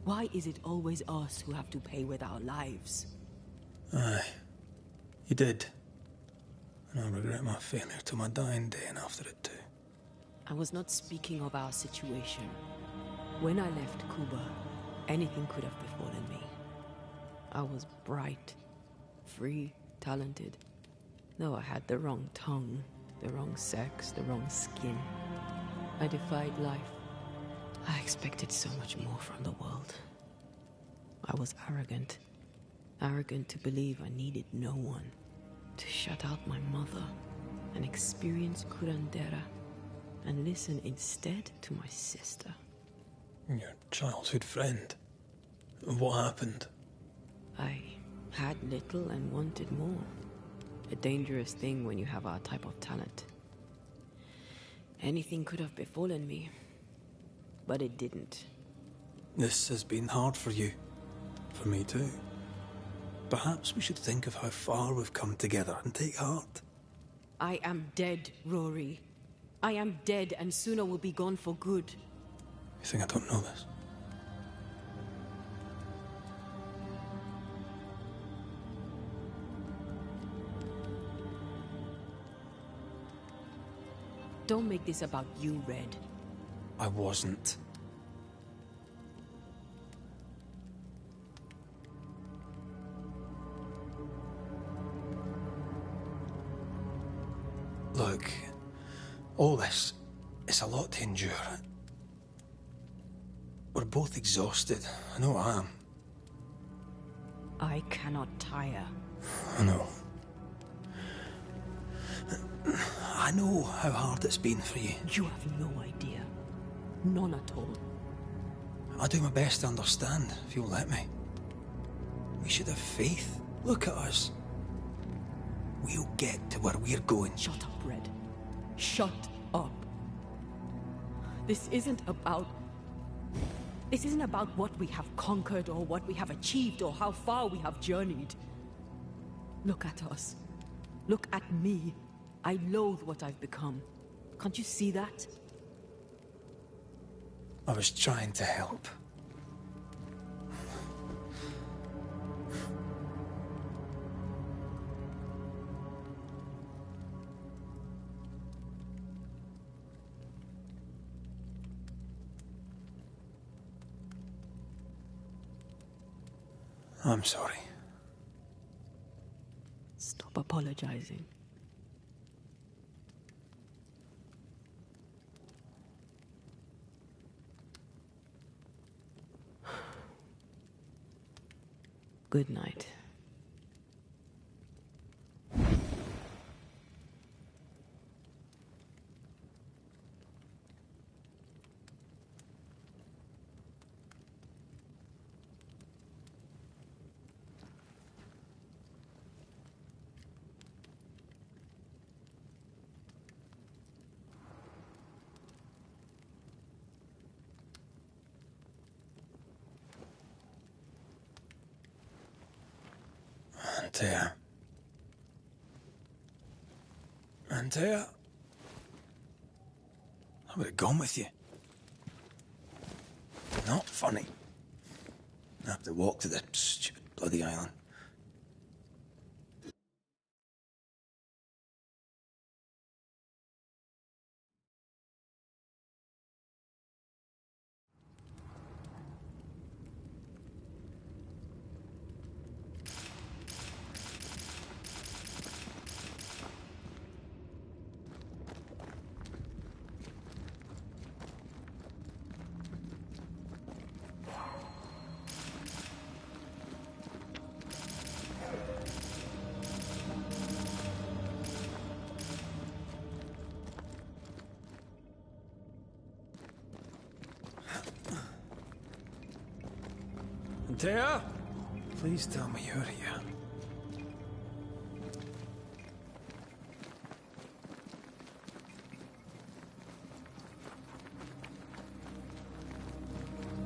[SPEAKER 2] Why is it always us who have to pay with our lives?
[SPEAKER 1] Aye. You did. And I'll regret my failure to my dying day and after it too.
[SPEAKER 2] I was not speaking of our situation. When I left Cuba, anything could have befallen me. I was bright, free, talented. Though I had the wrong tongue, the wrong sex, the wrong skin. I defied life. I expected so much more from the world. I was arrogant. Arrogant to believe I needed no one. To shut out my mother and experience curandera. And listen instead to my sister.
[SPEAKER 1] Your childhood friend. What happened?
[SPEAKER 2] I had little and wanted more. A dangerous thing when you have our type of talent. Anything could have befallen me, but it didn't.
[SPEAKER 1] This has been hard for you. For me too. Perhaps we should think of how far we've come together and take heart.
[SPEAKER 2] I am dead, Rory. I am dead, and Suna will be gone for good.
[SPEAKER 1] You think I don't know this?
[SPEAKER 2] Don't make this about you, Red.
[SPEAKER 1] I wasn't. Look, all this, It's a lot to endure. We're both exhausted. I know I am.
[SPEAKER 2] I cannot tire.
[SPEAKER 1] I know. I know how hard it's been for you.
[SPEAKER 2] You have no idea. None at all.
[SPEAKER 1] I'll do my best to understand, if you'll let me. We should have faith. Look at us. We'll get to where we're going.
[SPEAKER 2] Shut up, Red. Shut up. This isn't about what we have conquered or what we have achieved or how far we have journeyed. Look at us. Look at me. I loathe what I've become. Can't you see that?
[SPEAKER 1] I was trying to help. I'm sorry.
[SPEAKER 2] Stop apologizing. Good night.
[SPEAKER 1] Antea. I would have gone with you. Not funny. I have to walk to the stupid bloody island. Antea? Please tell me you're here.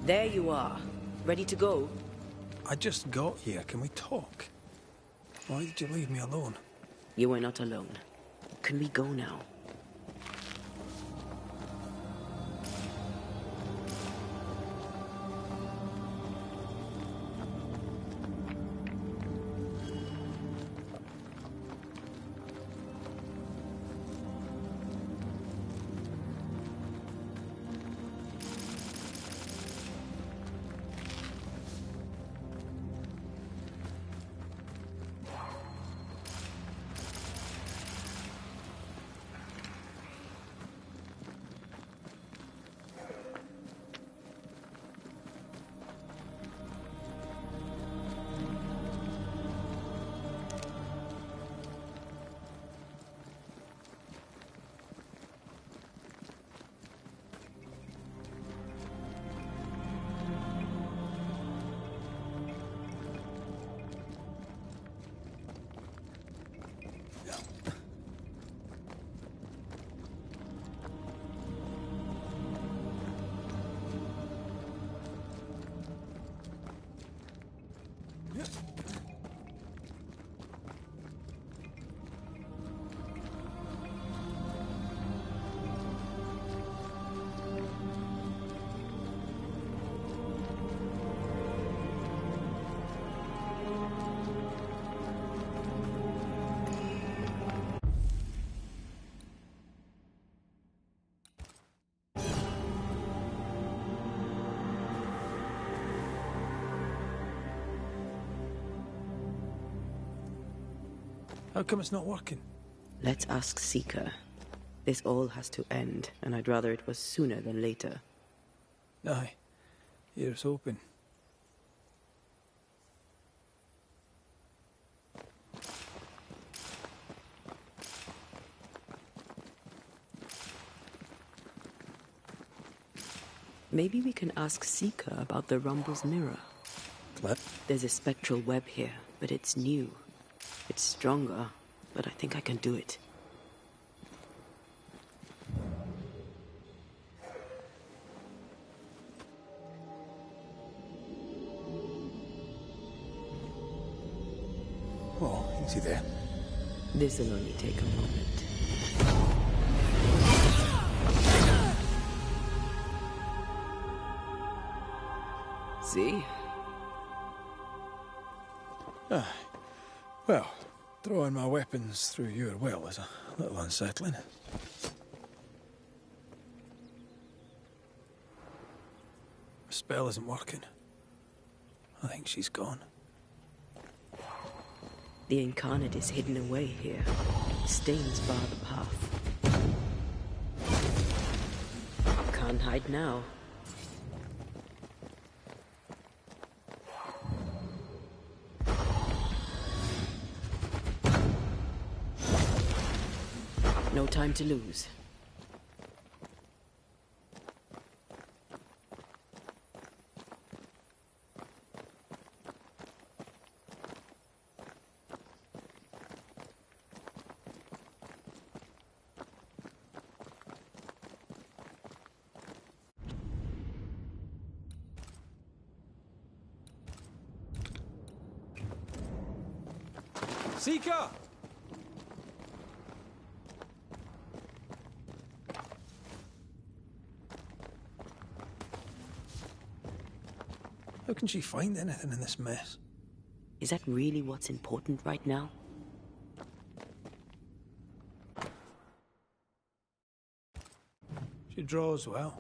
[SPEAKER 2] There you are. Ready to go?
[SPEAKER 1] I just got here. Can we talk? Why did you leave me alone?
[SPEAKER 2] You are not alone. Can we go now?
[SPEAKER 1] How come it's not working?
[SPEAKER 2] Let's ask Seeker. This all has to end, and I'd rather it was sooner than later.
[SPEAKER 1] Aye. Here's hoping.
[SPEAKER 2] Maybe we can ask Seeker about the Rumble's mirror.
[SPEAKER 1] What?
[SPEAKER 2] There's a spectral web here, but it's new. It's stronger, but I think I can do it.
[SPEAKER 1] Oh, easy there.
[SPEAKER 2] This'll only take a moment. See?
[SPEAKER 1] Well, throwing my weapons through your will is a little unsettling. The spell isn't working. I think she's gone.
[SPEAKER 2] The incarnate is hidden away here. Stains bar the path. Can't hide now. No time to lose.
[SPEAKER 1] Seeker! How can she find anything in this mess?
[SPEAKER 2] Is that really what's important right now?
[SPEAKER 1] She draws well.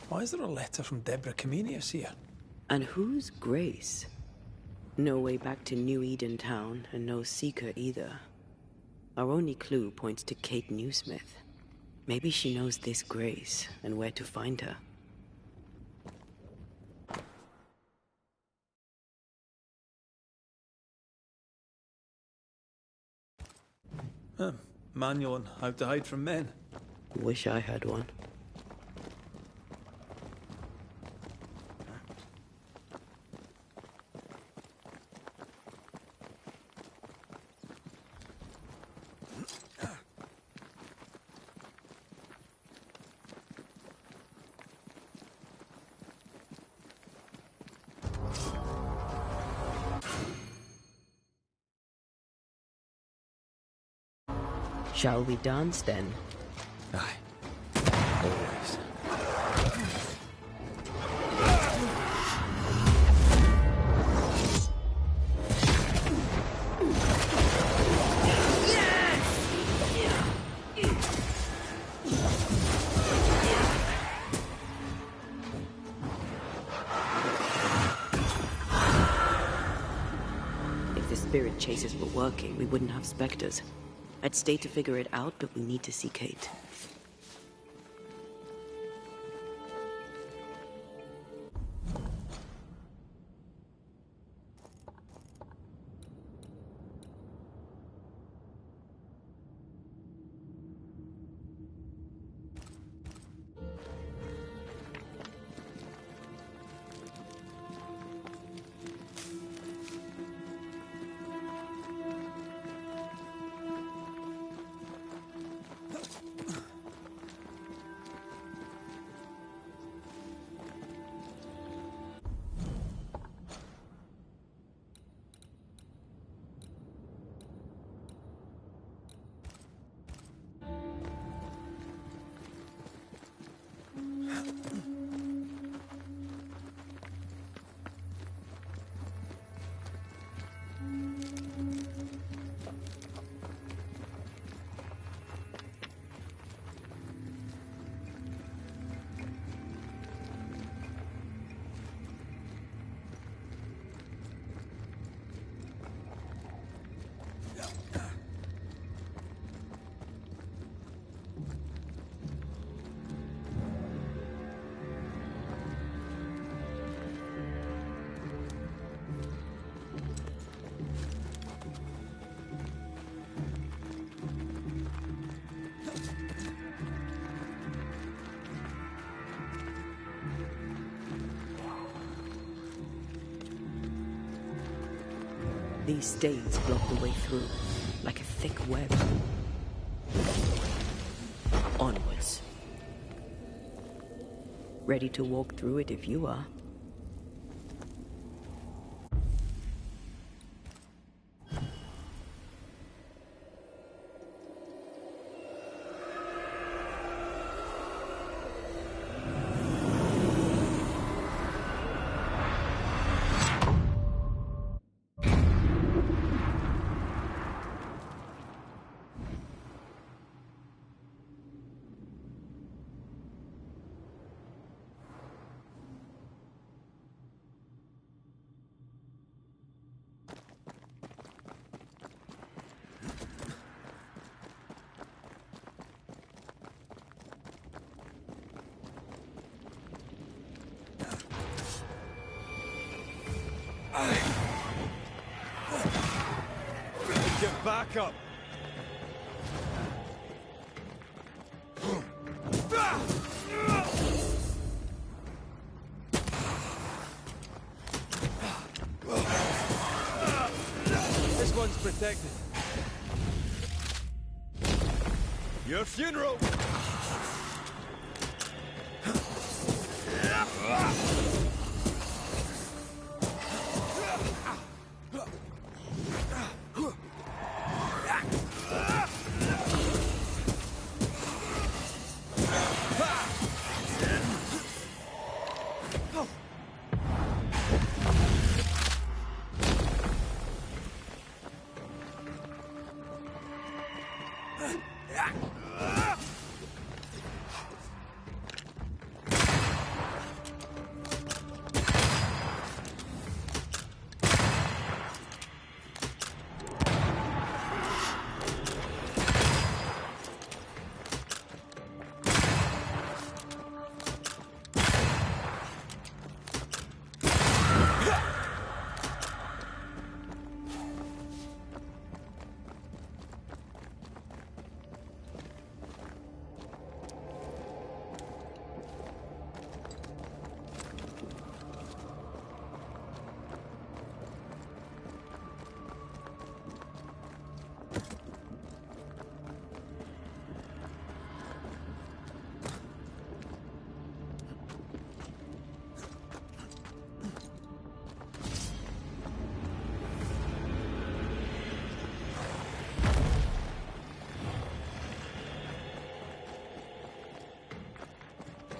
[SPEAKER 1] Why is there a letter from Deborah Comenius here?
[SPEAKER 2] And who's Grace? No way back to New Eden Town, and no Seeker either. Our only clue points to Kate Newsmith. Maybe she knows this Grace, and where to find her.
[SPEAKER 1] Manual on how to hide from men.
[SPEAKER 2] Wish I had one. Shall we dance then?
[SPEAKER 1] Aye. Always.
[SPEAKER 2] If the spirit chases were working, we wouldn't have specters. I'd stay to figure it out, but we need to see Kate. These stains block the way through, like a thick web. Onwards. Ready to walk through it if you are.
[SPEAKER 9] Get back up! This one's protected. Your funeral!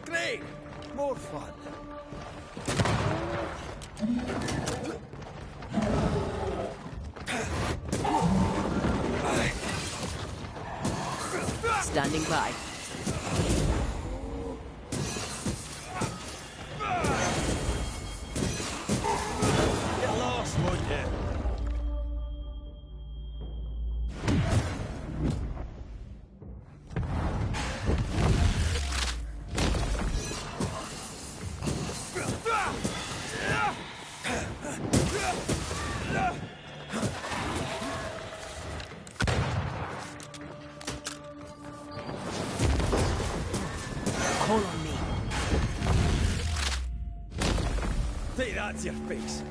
[SPEAKER 9] Great! More fun.
[SPEAKER 2] Standing by.
[SPEAKER 9] Get lost, won't you?
[SPEAKER 2] Call on me.
[SPEAKER 9] Take that to your face.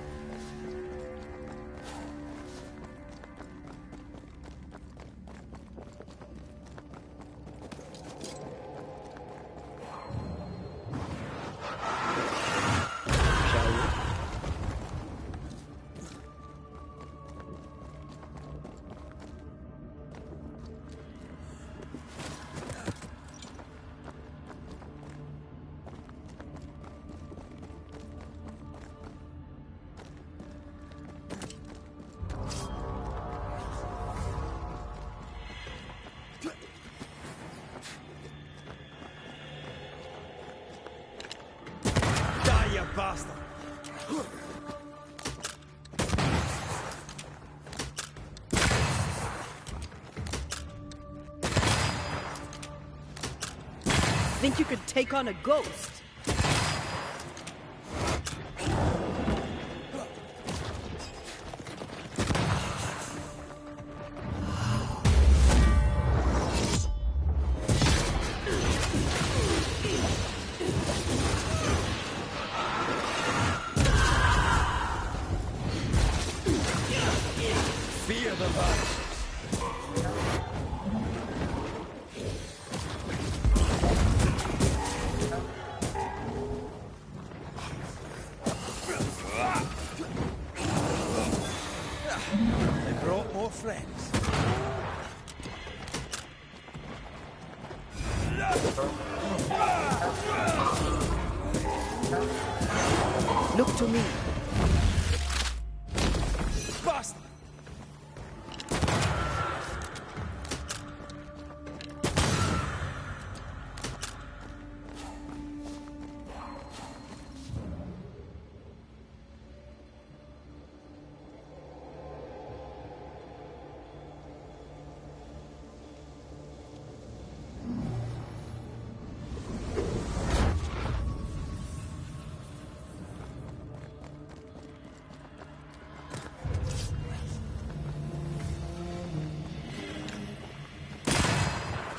[SPEAKER 2] Shall we?
[SPEAKER 9] Die, you bastard!
[SPEAKER 2] Think you could take on a ghost? Look to me.
[SPEAKER 9] Basta!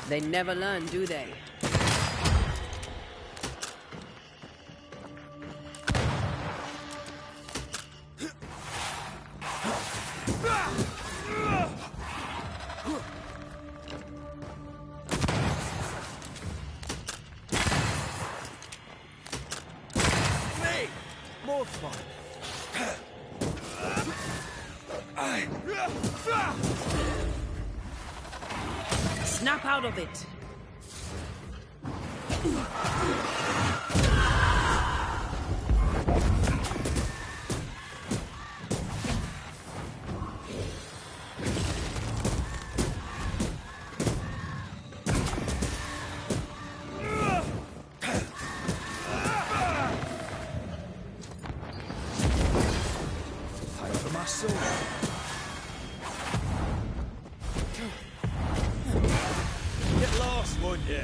[SPEAKER 2] They never learn, do they?
[SPEAKER 9] More fun.
[SPEAKER 2] Snap out of it.
[SPEAKER 9] Time for my soul. Get lost, won't you?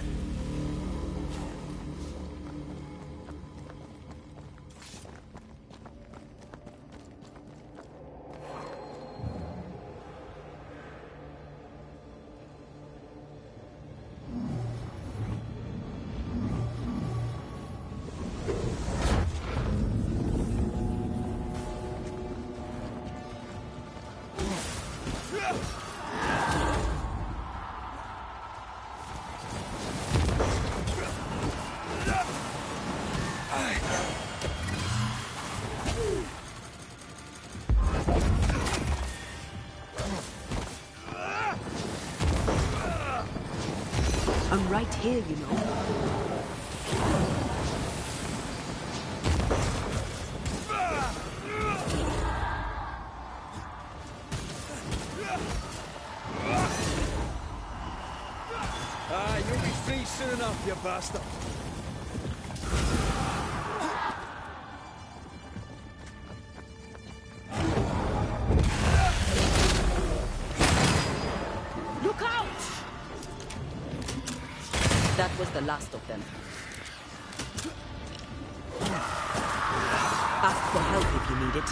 [SPEAKER 2] I'm right here, you know.
[SPEAKER 9] You'll be free soon enough, you bastard.
[SPEAKER 2] Look out! That was the last of them. Ask for help if you need it.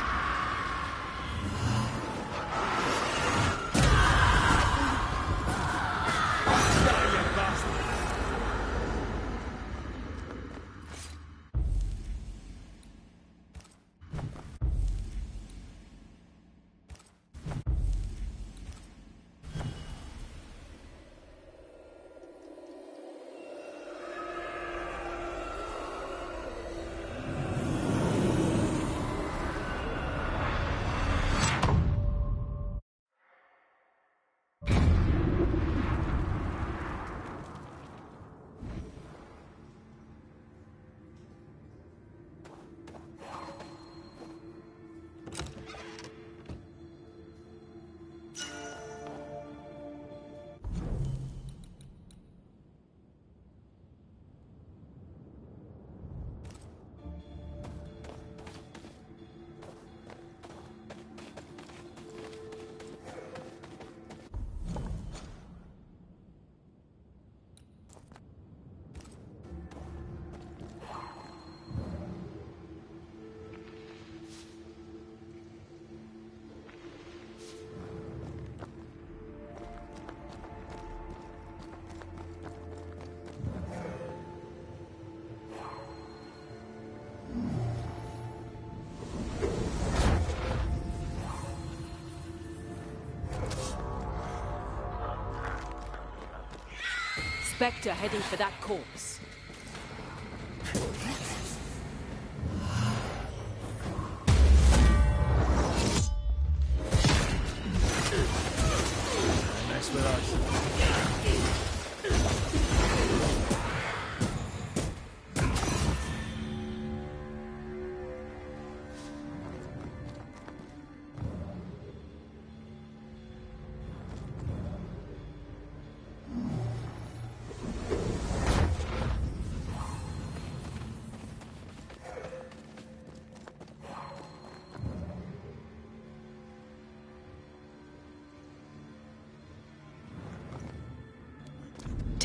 [SPEAKER 2] Spectre heading for that corpse.
[SPEAKER 9] Mess with us.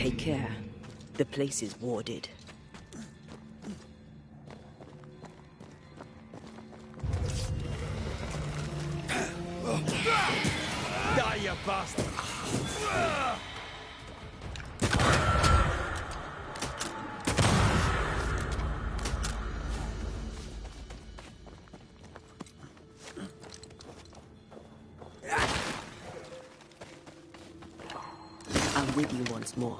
[SPEAKER 2] Take care. The place is warded.
[SPEAKER 9] Die, you bastard!
[SPEAKER 2] I'm with you once more.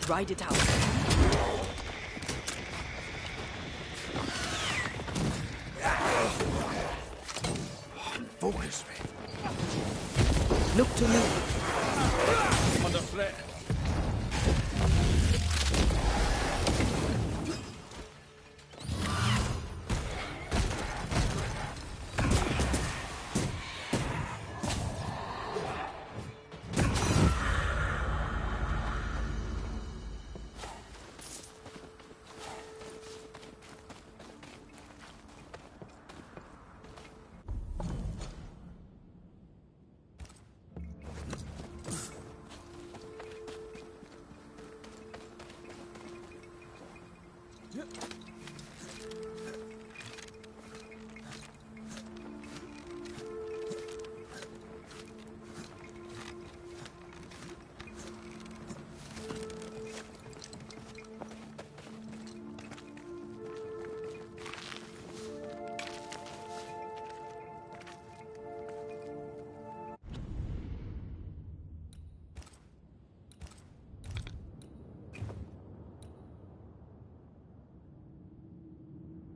[SPEAKER 2] Ride it out.
[SPEAKER 11] Focus me.
[SPEAKER 2] Look to me.
[SPEAKER 11] Under threat.